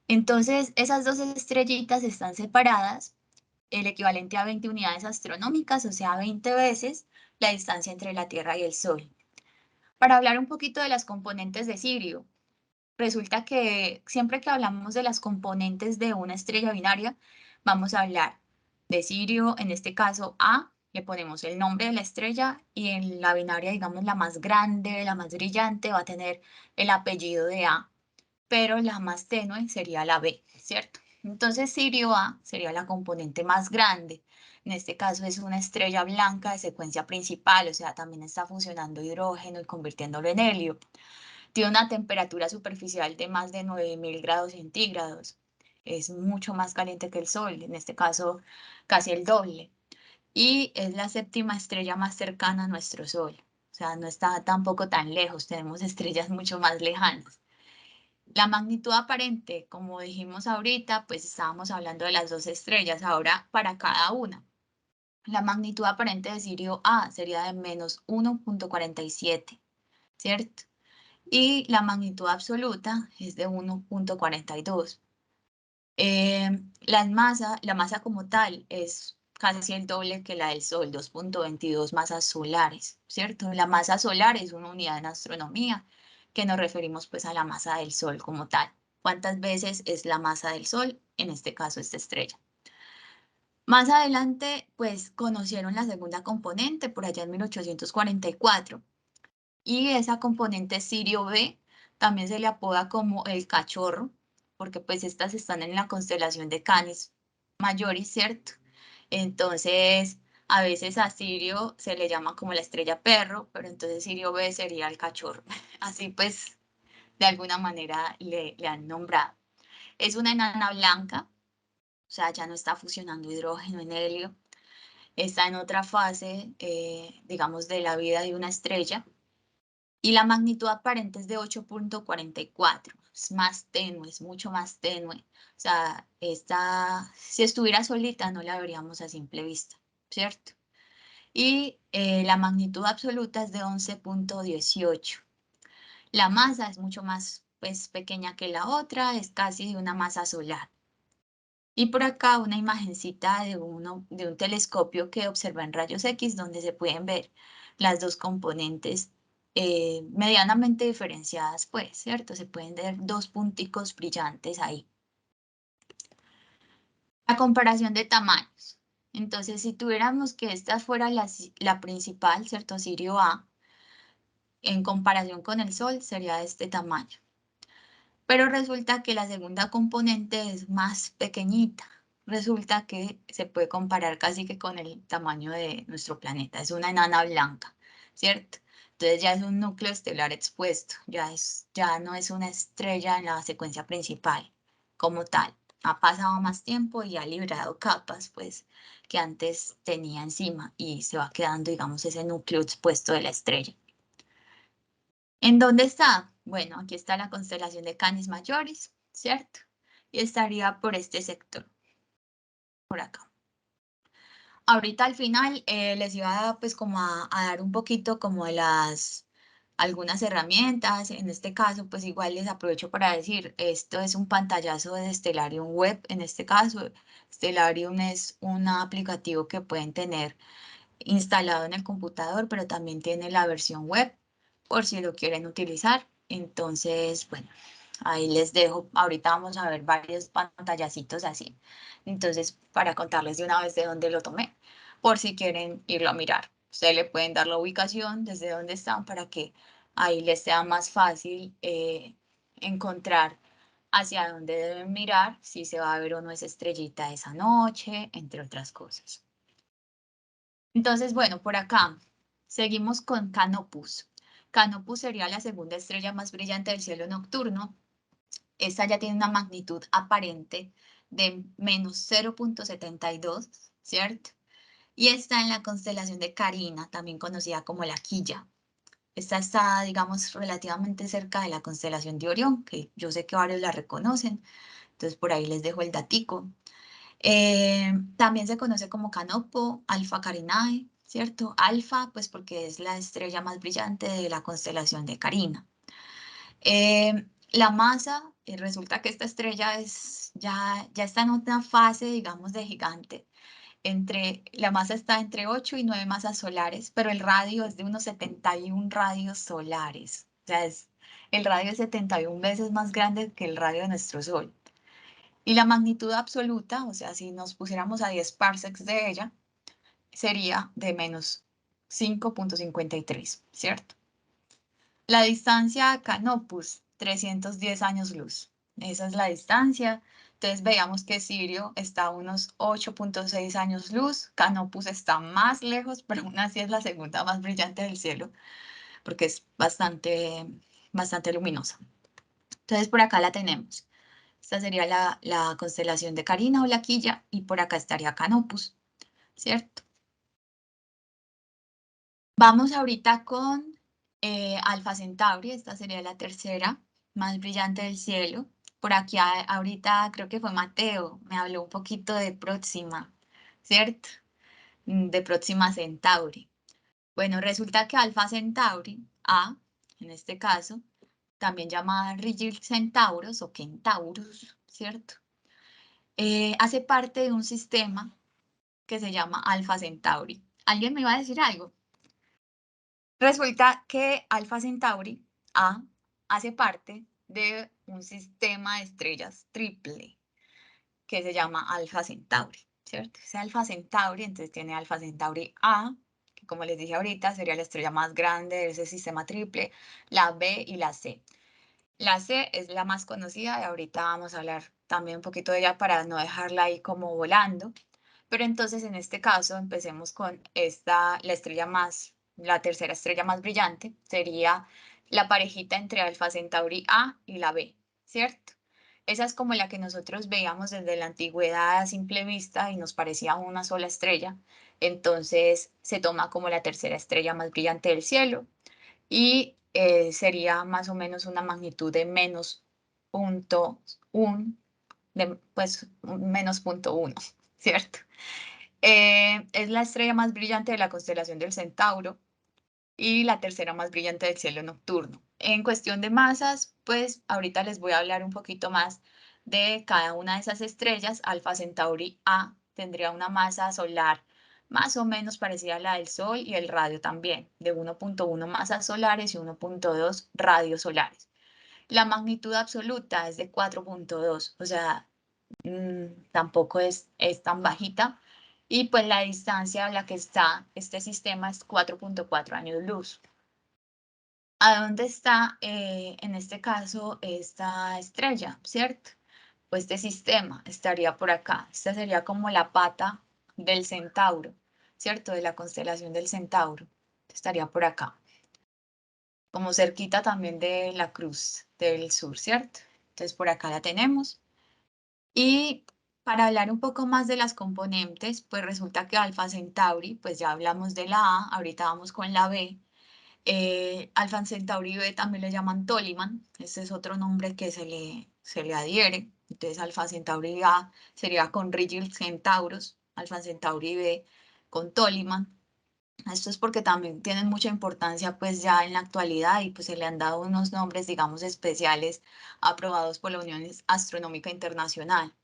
Entonces, esas dos estrellitas están separadas, el equivalente a 20 unidades astronómicas, o sea, 20 veces la distancia entre la Tierra y el Sol. Para hablar un poquito de las componentes de Sirio, resulta que siempre que hablamos de las componentes de una estrella binaria, vamos a hablar de Sirio, en este caso A, le ponemos el nombre de la estrella y en la binaria, digamos, la más grande, la más brillante, va a tener el apellido de A, pero la más tenue sería la B, ¿cierto? Entonces Sirio A sería la componente más grande. En este caso es una estrella blanca de secuencia principal, o sea, también está fusionando hidrógeno y convirtiéndolo en helio. Tiene una temperatura superficial de más de 9000 grados centígrados. Es mucho más caliente que el Sol, en este caso casi el doble. Y es la séptima estrella más cercana a nuestro Sol. O sea, no está tampoco tan lejos, tenemos estrellas mucho más lejanas. La magnitud aparente, como dijimos ahorita, pues estábamos hablando de las dos estrellas, ahora para cada una. La magnitud aparente de Sirio A sería de menos 1.47, ¿cierto? Y la magnitud absoluta es de 1.42. La masa como tal es casi el doble que la del Sol, 2.22 masas solares, ¿cierto? La masa solar es una unidad en astronomía que nos referimos pues a la masa del Sol como tal. ¿Cuántas veces es la masa del Sol? En este caso, esta estrella. Más adelante, pues conocieron la segunda componente por allá en 1844. Y esa componente Sirio B también se le apoda como el cachorro, porque pues estas están en la constelación de Canis Majoris, ¿cierto? Entonces, a veces a Sirio se le llama como la estrella perro, pero entonces Sirio B sería el cachorro. Así pues, de alguna manera le han nombrado. Es una enana blanca, o sea, ya no está fusionando hidrógeno en helio, está en otra fase, digamos, de la vida de una estrella. Y la magnitud aparente es de 8.44, es más tenue, es mucho más tenue. O sea, si estuviera solita no la veríamos a simple vista, ¿cierto? Y la magnitud absoluta es de 11.18. La masa es mucho más pues, pequeña que la otra, es casi de una masa solar. Y por acá una imagencita de un telescopio que observa en rayos X donde se pueden ver las dos componentes medianamente diferenciadas, pues, ¿cierto? Se pueden ver dos punticos brillantes ahí. La comparación de tamaños. Entonces, si tuviéramos que esta fuera la principal, ¿cierto? Sirio A, en comparación con el Sol, sería de este tamaño. Pero resulta que la segunda componente es más pequeñita. Resulta que se puede comparar casi que con el tamaño de nuestro planeta. Es una enana blanca, ¿cierto? Entonces ya es un núcleo estelar expuesto, ya no es una estrella en la secuencia principal como tal. Ha pasado más tiempo y ha liberado capas, pues, que antes tenía encima y se va quedando, digamos, ese núcleo expuesto de la estrella. ¿En dónde está? Bueno, aquí está la constelación de Canis Majoris, ¿cierto? Y estaría por este sector, por acá. Ahorita al final les iba pues como a dar un poquito como de algunas herramientas. En este caso pues igual les aprovecho para decir, esto es un pantallazo de Stellarium Web. En este caso, Stellarium es un aplicativo que pueden tener instalado en el computador, pero también tiene la versión web por si lo quieren utilizar. Entonces, bueno, ahí les dejo. Ahorita vamos a ver varios pantallacitos así. Entonces, para contarles de una vez de dónde lo tomé, por si quieren irlo a mirar. Ustedes le pueden dar la ubicación desde dónde están para que ahí les sea más fácil encontrar hacia dónde deben mirar, si se va a ver o no esa estrellita esa noche, entre otras cosas. Entonces, bueno, por acá seguimos con Canopus. Canopus sería la segunda estrella más brillante del cielo nocturno. Esta ya tiene una magnitud aparente de menos 0.72, ¿cierto? Y está en la constelación de Carina, también conocida como la Quilla. Esta está, digamos, relativamente cerca de la constelación de Orión, que yo sé que varios la reconocen, entonces por ahí les dejo el datico. También se conoce como Canopo, Alpha Carinae, ¿cierto? Alfa, pues porque es la estrella más brillante de la constelación de Carina. La masa, resulta que esta estrella ya está en una fase, digamos, de gigante. La masa está entre 8 y 9 masas solares, pero el radio es de unos 71 radios solares. O sea, el radio es 71 veces más grande que el radio de nuestro Sol. Y la magnitud absoluta, o sea, si nos pusiéramos a 10 parsecs de ella, sería de menos 5.53, ¿cierto? La distancia a Canopus, 310 años luz. Esa es la distancia. Entonces veamos que Sirio está a unos 8.6 años luz, Canopus está más lejos, pero aún así es la segunda más brillante del cielo, porque es bastante luminosa. Entonces por acá la tenemos. Esta sería la constelación de Carina o la Quilla, y por acá estaría Canopus, ¿cierto? Vamos ahorita con Alfa Centauri, esta sería la tercera más brillante del cielo. Por aquí ahorita creo que fue Mateo, me habló un poquito de Próxima, ¿cierto? De Próxima Centauri. Bueno, resulta que Alfa Centauri, A, en este caso, también llamada Rigil Centauros o Centaurus, ¿cierto? Hace parte de un sistema que se llama Alfa Centauri. ¿Alguien me iba a decir algo? Resulta que Alfa Centauri A hace parte de un sistema de estrellas triple que se llama Alfa Centauri, ¿cierto? Ese Alfa Centauri, entonces tiene Alfa Centauri A, que como les dije ahorita sería la estrella más grande de ese sistema triple, la B y la C. La C es la más conocida y ahorita vamos a hablar también un poquito de ella para no dejarla ahí como volando. Pero entonces en este caso empecemos con la tercera estrella más brillante, sería la parejita entre Alfa Centauri A y la B, ¿cierto? Esa es como la que nosotros veíamos desde la antigüedad a simple vista y nos parecía una sola estrella. Entonces se toma como la tercera estrella más brillante del cielo y sería más o menos una magnitud de menos punto uno, pues menos punto uno, ¿cierto? Es la estrella más brillante de la constelación del Centauro y la tercera más brillante del cielo nocturno. En cuestión de masas, pues ahorita les voy a hablar un poquito más de cada una de esas estrellas. Alfa Centauri A tendría una masa solar más o menos parecida a la del Sol y el radio también, de 1.1 masas solares y 1.2 radios solares. La magnitud absoluta es de 4.2, o sea, tampoco es tan bajita. Y pues la distancia a la que está este sistema es 4.4 años luz. ¿A dónde está, en este caso, esta estrella, cierto? Pues este sistema estaría por acá. Esta sería como la pata del Centauro, ¿cierto? De la constelación del Centauro. Estaría por acá, como cerquita también de la Cruz del Sur, ¿cierto? Entonces por acá la tenemos. Y para hablar un poco más de las componentes, pues resulta que Alfa Centauri, pues ya hablamos de la A, ahorita vamos con la B. Alfa Centauri B también le llaman Toliman, ese es otro nombre que se le adhiere. Entonces Alfa Centauri A sería con Rigil Centauros, Alfa Centauri B con Toliman. Esto es porque también tienen mucha importancia pues ya en la actualidad y pues se le han dado unos nombres digamos especiales aprobados por la Unión Astronómica Internacional.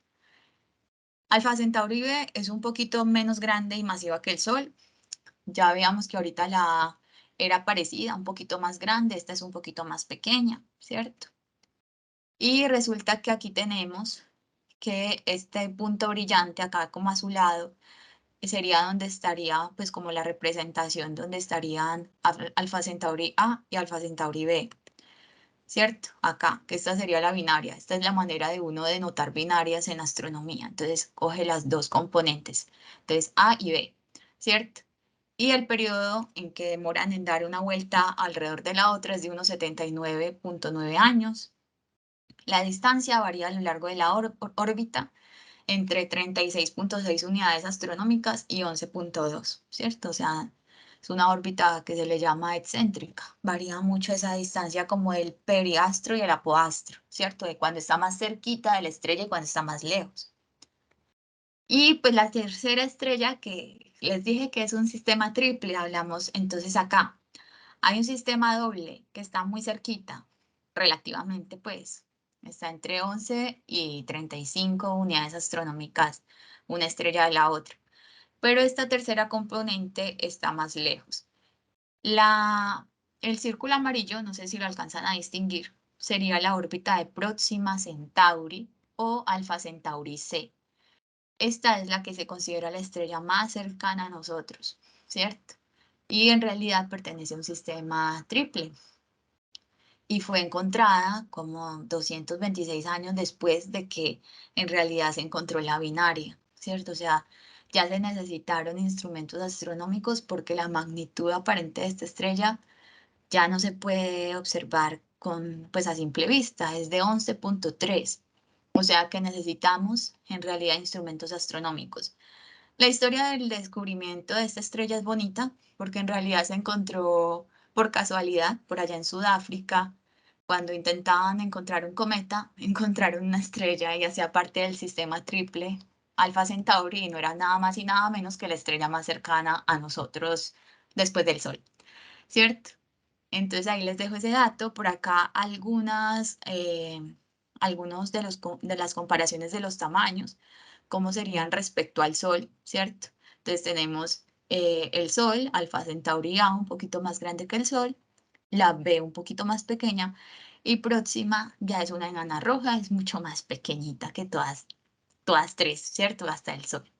Alfa Centauri B es un poquito menos grande y masiva que el Sol. Ya veamos que ahorita la A era parecida, un poquito más grande, esta es un poquito más pequeña, ¿cierto? Y resulta que aquí tenemos que este punto brillante acá como azulado sería donde estaría pues como la representación donde estarían Alfa Centauri A y Alfa Centauri B, ¿cierto? Acá, que esta sería la binaria. Esta es la manera de uno denotar binarias en astronomía. Entonces, coge las dos componentes. Entonces, A y B, ¿cierto? Y el periodo en que demoran en dar una vuelta alrededor de la otra es de unos 79.9 años. La distancia varía a lo largo de la órbita entre 36.6 unidades astronómicas y 11.2, ¿cierto? O sea, es una órbita que se le llama excéntrica. Varía mucho esa distancia como el periastro y el apoastro, ¿cierto? De cuando está más cerquita de la estrella y cuando está más lejos. Y pues la tercera estrella que les dije que es un sistema triple, hablamos entonces acá. Hay un sistema doble que está muy cerquita, relativamente pues, está entre 11 y 35 unidades astronómicas, una estrella de la otra. Pero esta tercera componente está más lejos. El círculo amarillo, no sé si lo alcanzan a distinguir, sería la órbita de Próxima Centauri o Alfa Centauri C. Esta es la que se considera la estrella más cercana a nosotros, ¿cierto? Y en realidad pertenece a un sistema triple. Y fue encontrada como 226 años después de que en realidad se encontró la binaria, ¿cierto? O sea, ya se necesitaron instrumentos astronómicos porque la magnitud aparente de esta estrella ya no se puede observar pues a simple vista, es de 11.3. O sea que necesitamos en realidad instrumentos astronómicos. La historia del descubrimiento de esta estrella es bonita porque en realidad se encontró por casualidad por allá en Sudáfrica. Cuando intentaban encontrar un cometa, encontraron una estrella y hacía parte del sistema triple Alfa Centauri y no era nada más y nada menos que la estrella más cercana a nosotros después del Sol, ¿cierto? Entonces ahí les dejo ese dato. Por acá algunos de las comparaciones de los tamaños, cómo serían respecto al Sol, ¿cierto? Entonces tenemos el Sol, Alfa Centauri A, un poquito más grande que el Sol, la B un poquito más pequeña, y Próxima ya es una enana roja, es mucho más pequeñita que todas tres, ¿cierto? Hasta el Sol.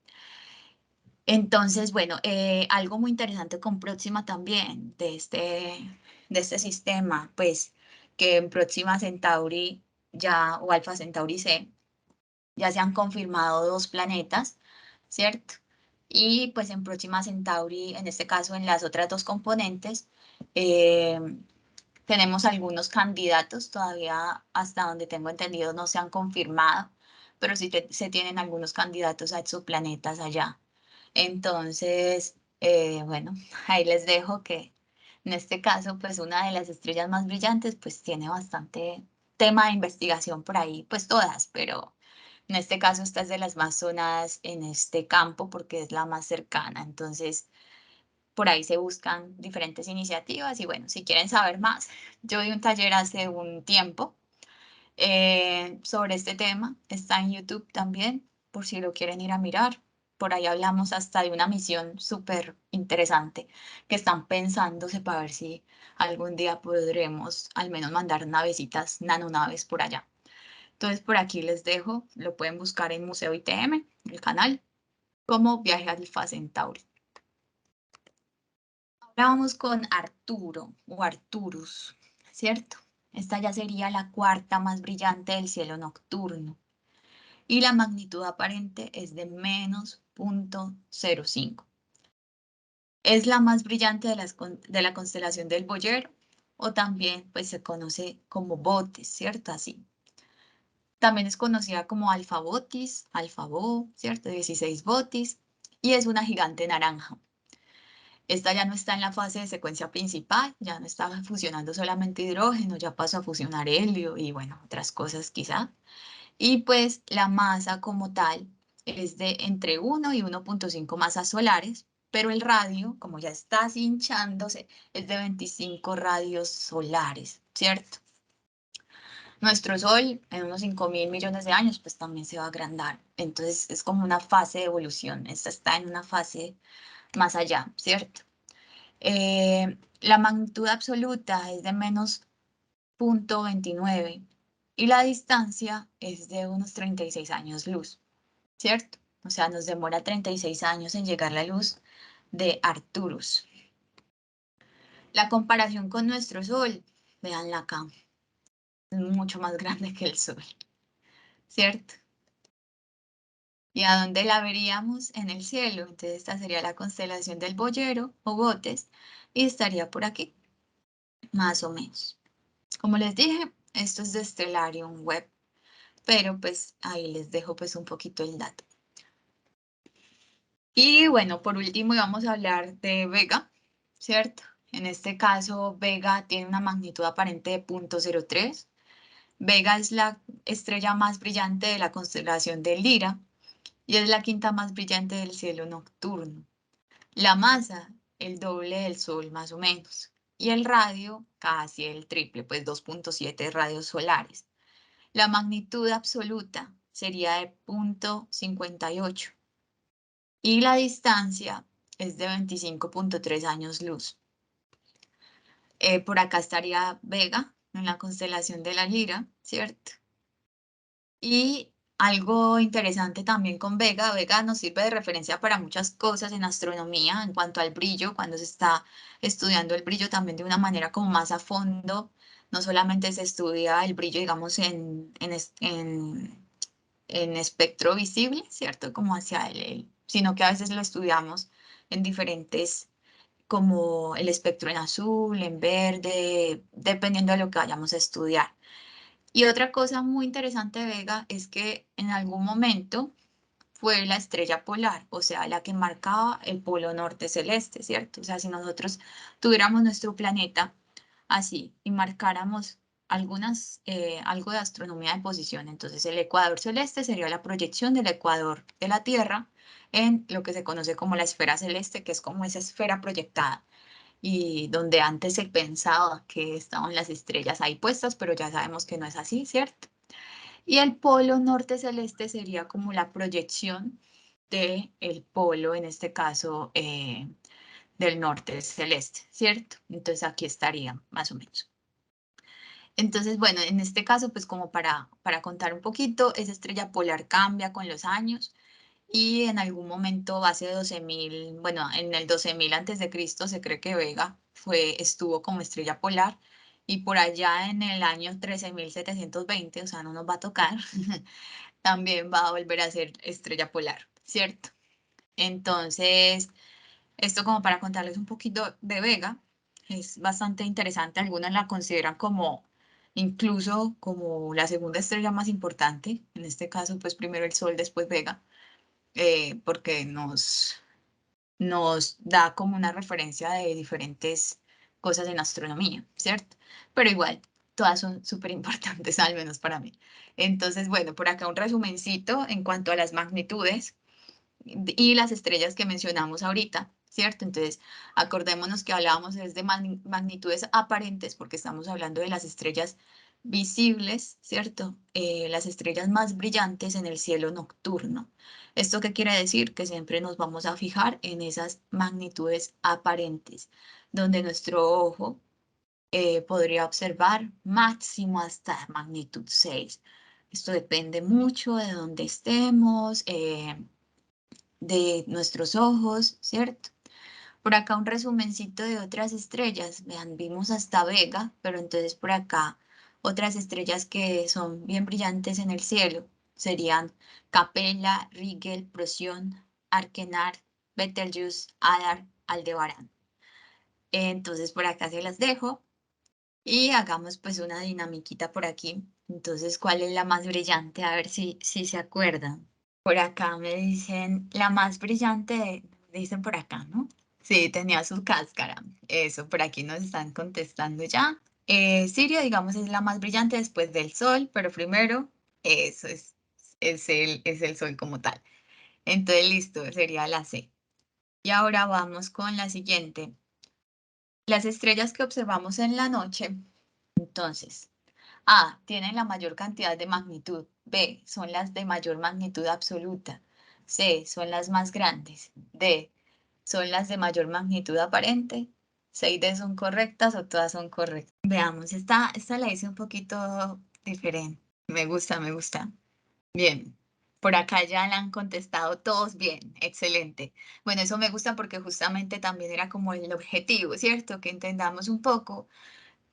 Entonces, bueno, algo muy interesante con Próxima también de este sistema, pues que en Próxima Centauri ya, o Alfa Centauri C, ya se han confirmado 2 planetas, ¿cierto? Y pues en Próxima Centauri, en este caso en las otras 2 componentes, eh, tenemos algunos candidatos, todavía hasta donde tengo entendido no se han confirmado, pero sí se tienen algunos candidatos a exoplanetas allá. Entonces, bueno, ahí les dejo que en este caso, pues una de las estrellas más brillantes, pues tiene bastante tema de investigación por ahí, pues todas, pero en este caso esta es de las más sonadas en este campo porque es la más cercana. Entonces, por ahí se buscan diferentes iniciativas y bueno, si quieren saber más, yo di un taller hace un tiempo sobre este tema, está en YouTube también, por si lo quieren ir a mirar. Por ahí hablamos hasta de una misión súper interesante que están pensándose para ver si algún día podremos al menos mandar navecitas, nanonaves por allá. Entonces por aquí les dejo, lo pueden buscar en Museo ITM, el canal, como Viaje Alfa Centauri. Ahora vamos con Arturo o Arcturus, ¿cierto? Esta ya sería la cuarta más brillante del cielo nocturno y la magnitud aparente es de menos 0.05. Es la más brillante de la constelación del Boyero o también pues se conoce como Botes, ¿cierto? Así. También es conocida como Alfa Botis, Alfa Bo, ¿cierto? 16 Botis y es una gigante naranja. Esta ya no está en la fase de secuencia principal, ya no está fusionando solamente hidrógeno, ya pasó a fusionar helio y bueno, otras cosas quizá. Y pues la masa como tal es de entre 1 y 1.5 masas solares, pero el radio, como ya está hinchándose, es de 25 radios solares, ¿cierto? Nuestro Sol en unos 5.000 millones de años pues también se va a agrandar, entonces es como una fase de evolución, esta está en una fase más allá, ¿cierto? La magnitud absoluta es de menos 0.29 y la distancia es de unos 36 años luz, ¿cierto? O sea, nos demora 36 años en llegar la luz de Arcturus. La comparación con nuestro Sol, veanla acá, es mucho más grande que el Sol, ¿cierto? ¿Y a dónde la veríamos? En el cielo. Entonces esta sería la constelación del Boyero o Botes y estaría por aquí, más o menos. Como les dije, esto es de Stellarium Web, pero pues ahí les dejo pues un poquito el dato. Y bueno, por último vamos a hablar de Vega, ¿cierto? En este caso, Vega tiene una magnitud aparente de 0.03. Vega es la estrella más brillante de la constelación de Lira y es la quinta más brillante del cielo nocturno. La masa, el doble del Sol más o menos. Y el radio, casi el triple, pues 2.7 radios solares. La magnitud absoluta sería de 0.58 y la distancia es de 25.3 años luz. Por acá estaría Vega en la constelación de la Lira, ¿cierto? Y Algo interesante también con Vega, Vega nos sirve de referencia para muchas cosas en astronomía en cuanto al brillo, cuando se está estudiando el brillo también de una manera como más a fondo, no solamente se estudia el brillo, digamos, en espectro visible, ¿cierto? Como hacia sino que a veces lo estudiamos en diferentes, como el espectro en azul, en verde, dependiendo de lo que vayamos a estudiar. Y otra cosa muy interesante de Vega es que en algún momento fue la estrella polar, o sea, la que marcaba el polo norte celeste, ¿cierto? O sea, si nosotros tuviéramos nuestro planeta así y marcáramos algo de astronomía de posición, entonces el ecuador celeste sería la proyección del ecuador de la Tierra en lo que se conoce como la esfera celeste, que es como esa esfera proyectada y donde antes se pensaba que estaban las estrellas ahí puestas, pero ya sabemos que no es así, ¿cierto? Y el polo norte celeste sería como la proyección del polo, en este caso, del norte celeste, ¿cierto? Entonces aquí estaría más o menos. Entonces, bueno, en este caso, pues como para contar un poquito, esa estrella polar cambia con los años y en algún momento hace 12.000, bueno, en el 12.000 antes de Cristo se cree que Vega estuvo como estrella polar y por allá en el año 13.720, o sea, no nos va a tocar, también va a volver a ser estrella polar, ¿cierto? Entonces, esto como para contarles un poquito de Vega, es bastante interesante, algunos la consideran como incluso como la segunda estrella más importante, en este caso pues primero el Sol, después Vega, porque nos da como una referencia de diferentes cosas en astronomía, ¿cierto? Pero igual, todas son súper importantes, al menos para mí. Entonces, bueno, por acá un resumencito en cuanto a las magnitudes y las estrellas que mencionamos ahorita, ¿cierto? Entonces, acordémonos que hablábamos es de magnitudes aparentes, porque estamos hablando de las estrellas visibles, ¿cierto? Las estrellas más brillantes en el cielo nocturno. ¿Esto qué quiere decir? Que siempre nos vamos a fijar en esas magnitudes aparentes, donde nuestro ojo podría observar máximo hasta magnitud 6. Esto depende mucho de dónde estemos, de nuestros ojos, ¿cierto? Por acá un resumencito de otras estrellas. Vean, vimos hasta Vega, pero entonces por acá otras estrellas que son bien brillantes en el cielo serían Capella, Rigel, Procyon, Arkenar, Betelgeuse, Hadar, Aldebarán. Entonces por acá se las dejo y hagamos pues una dinamiquita por aquí. Entonces, ¿cuál es la más brillante? A ver si se acuerdan. Por acá me dicen la más brillante, dicen por acá, ¿no? Sí, tenía su cáscara. Eso, por aquí nos están contestando ya. Sirio, digamos, es la más brillante después del Sol, pero primero, eso es el Sol como tal. Entonces, listo, sería la C. Y ahora vamos con la siguiente. Las estrellas que observamos en la noche, entonces, A, tienen la mayor cantidad de magnitud. B, son las de mayor magnitud absoluta. C, son las más grandes. D, son las de mayor magnitud aparente. C y D son correctas o todas son correctas. Veamos, esta la hice un poquito diferente. Me gusta, me gusta. Bien. Por acá ya la han contestado todos bien, excelente. Bueno, eso me gusta porque justamente también era como el objetivo, ¿cierto? Que entendamos un poco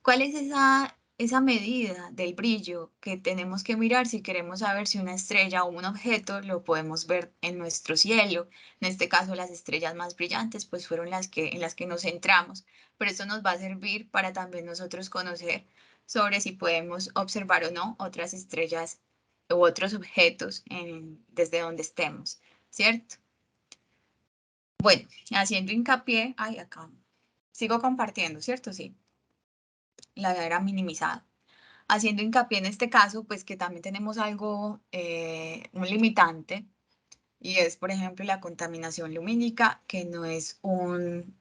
¿cuál es esa medida del brillo que tenemos que mirar si queremos saber si una estrella o un objeto lo podemos ver en nuestro cielo? En este caso, las estrellas más brillantes pues fueron en las que nos centramos, pero eso nos va a servir para también nosotros conocer sobre si podemos observar o no otras estrellas u otros objetos desde donde estemos, ¿cierto? Bueno, haciendo hincapié, ay, acá, sigo compartiendo, ¿cierto? Sí, la era minimizada. Haciendo hincapié en este caso, pues que también tenemos algo, un limitante, y es, por ejemplo, la contaminación lumínica, que no es un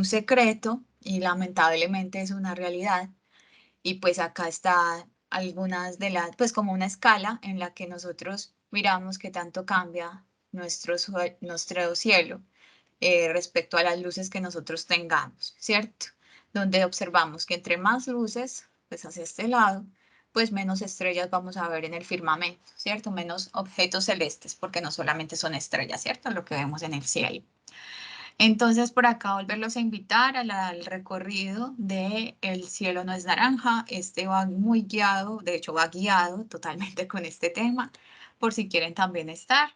secreto y lamentablemente es una realidad. Y pues acá está algunas de las, pues como una escala en la que nosotros miramos qué tanto cambia nuestro cielo respecto a las luces que nosotros tengamos, ¿cierto? Donde observamos que entre más luces, pues hacia este lado, pues menos estrellas vamos a ver en el firmamento, ¿cierto? Menos objetos celestes, porque no solamente son estrellas, ¿cierto? Lo que vemos en el cielo. Entonces, por acá volverlos a invitar al recorrido de El cielo no es naranja. Este va muy guiado, de hecho va guiado totalmente con este tema, por si quieren también estar.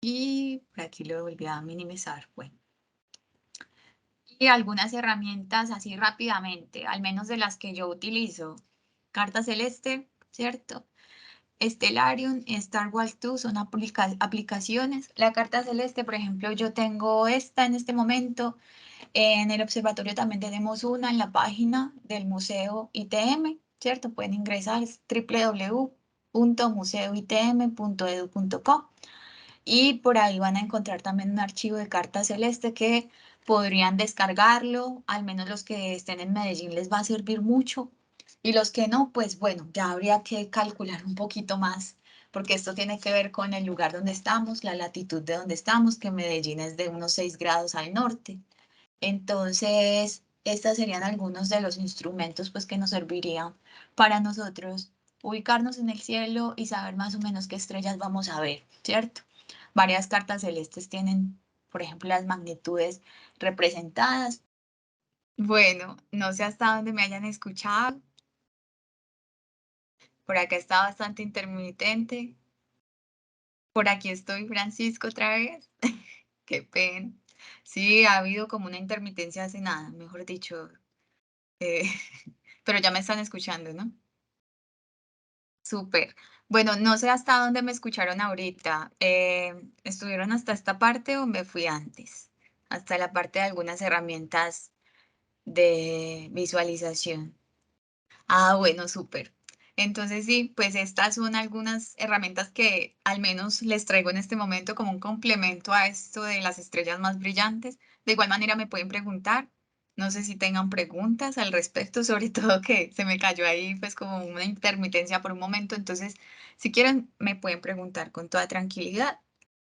Y por aquí lo volví a minimizar. Bueno. Y algunas herramientas así rápidamente, al menos de las que yo utilizo. Carta celeste, ¿cierto? Stellarium y Star Wars 2 son aplicaciones. La carta celeste, por ejemplo, yo tengo esta en este momento. En el observatorio también tenemos una en la página del Museo ITM, ¿cierto? Pueden ingresar, es www.museoitm.edu.co y por ahí van a encontrar también un archivo de carta celeste que podrían descargarlo, al menos los que estén en Medellín les va a servir mucho y los que no, pues bueno, ya habría que calcular un poquito más porque esto tiene que ver con el lugar donde estamos, la latitud de donde estamos, que Medellín es de unos 6 grados al norte. Entonces, estos serían algunos de los instrumentos pues, que nos servirían para nosotros ubicarnos en el cielo y saber más o menos qué estrellas vamos a ver, ¿cierto? Varias cartas celestes tienen, por ejemplo, las magnitudes representadas. Bueno, no sé hasta dónde me hayan escuchado. Por acá está bastante intermitente. Por aquí estoy, Francisco, otra vez. Qué pena. Sí, ha habido como una intermitencia hace nada, mejor dicho. eh, pero ya me están escuchando, ¿no? Súper. Bueno, no sé hasta dónde me escucharon ahorita. ¿Estuvieron hasta esta parte o me fui antes? Hasta la parte de algunas herramientas de visualización. Ah, bueno, súper. Entonces sí, pues estas son algunas herramientas que al menos les traigo en este momento como un complemento a esto de las estrellas más brillantes. De igual manera me pueden preguntar, no sé si tengan preguntas al respecto, sobre todo que se me cayó ahí pues como una intermitencia por un momento. Entonces, si quieren, me pueden preguntar con toda tranquilidad.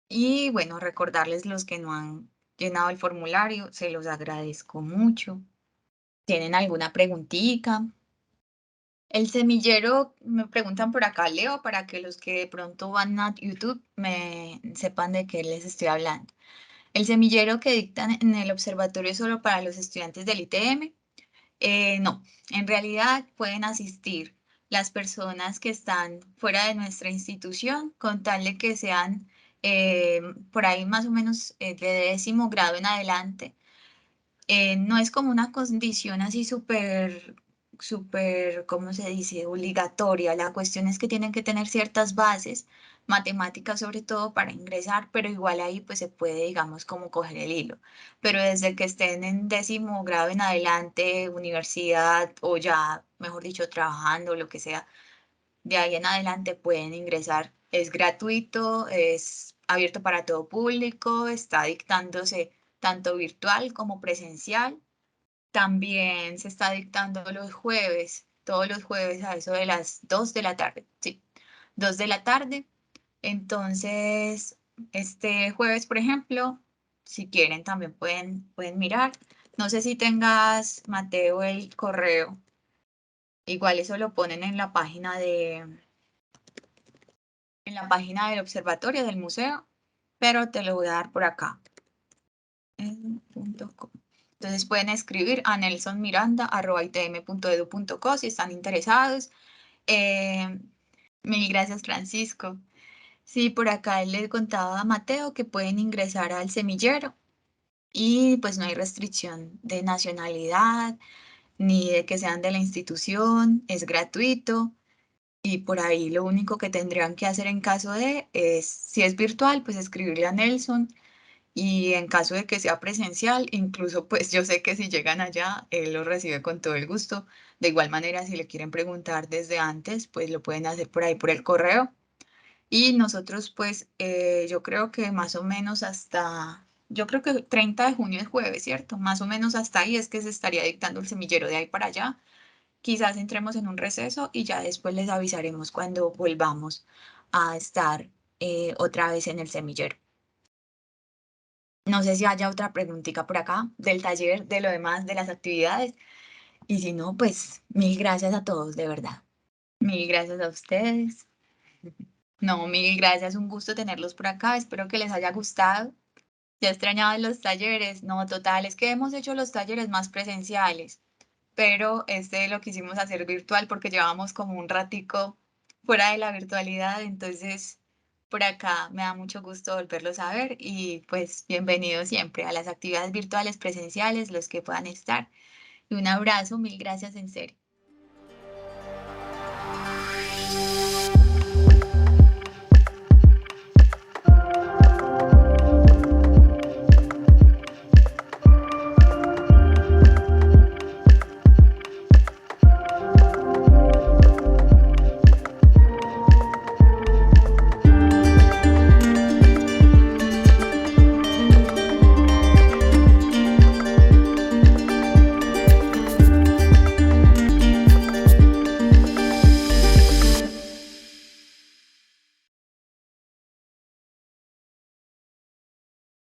Y bueno, recordarles los que no han llenado el formulario, se los agradezco mucho. ¿Tienen alguna preguntita? El semillero, me preguntan por acá, Leo, para que los que de pronto van a YouTube me sepan de qué les estoy hablando. El semillero que dictan en el observatorio es solo para los estudiantes del ITM. No, en realidad pueden asistir las personas que están fuera de nuestra institución, con tal de que sean por ahí más o menos de 10º grado en adelante. No es como una condición así súper, ¿cómo se dice?, obligatoria. La cuestión es que tienen que tener ciertas bases, matemáticas sobre todo para ingresar, pero igual ahí pues se puede, digamos, como coger el hilo. Pero desde que estén en 10º grado en adelante, universidad o ya, mejor dicho, trabajando, lo que sea, de ahí en adelante pueden ingresar. Es gratuito, es abierto para todo público, está dictándose tanto virtual como presencial. También se está dictando los jueves, todos los jueves a eso de las 2 de la tarde, sí, 2 de la tarde. Entonces, este jueves, por ejemplo, si quieren también pueden mirar. No sé si tengas, Mateo, el correo. Igual eso lo ponen en la página del observatorio del museo, pero te lo voy a dar por acá. .com. Entonces pueden escribir a nelsonmiranda@itm.edu.co si están interesados. Mil gracias, Francisco. Sí, por acá le contaba a Mateo que pueden ingresar al semillero y pues no hay restricción de nacionalidad ni de que sean de la institución, es gratuito. Y por ahí lo único que tendrían que hacer en caso de, es, si es virtual, pues escribirle a Nelson. Y en caso de que sea presencial, incluso pues yo sé que si llegan allá, él lo recibe con todo el gusto. De igual manera, si le quieren preguntar desde antes, pues lo pueden hacer por ahí por el correo. Y nosotros pues yo creo que más o menos hasta, yo creo que 30 de junio es jueves, ¿cierto? Más o menos hasta ahí es que se estaría dictando el semillero de ahí para allá. Quizás entremos en un receso y ya después les avisaremos cuando volvamos a estar otra vez en el semillero. No sé si haya otra preguntita por acá del taller, de lo demás, de las actividades. Y si no, pues mil gracias a todos, de verdad. Mil gracias a ustedes. No, mil gracias, un gusto tenerlos por acá. Espero que les haya gustado. Ya extrañaba los talleres. No, total, es que hemos hecho los talleres más presenciales, pero este lo quisimos hacer virtual porque llevábamos como un ratico fuera de la virtualidad. Entonces, por acá me da mucho gusto volverlos a ver y pues bienvenidos siempre a las actividades virtuales, presenciales, los que puedan estar. Y un abrazo, mil gracias en serio.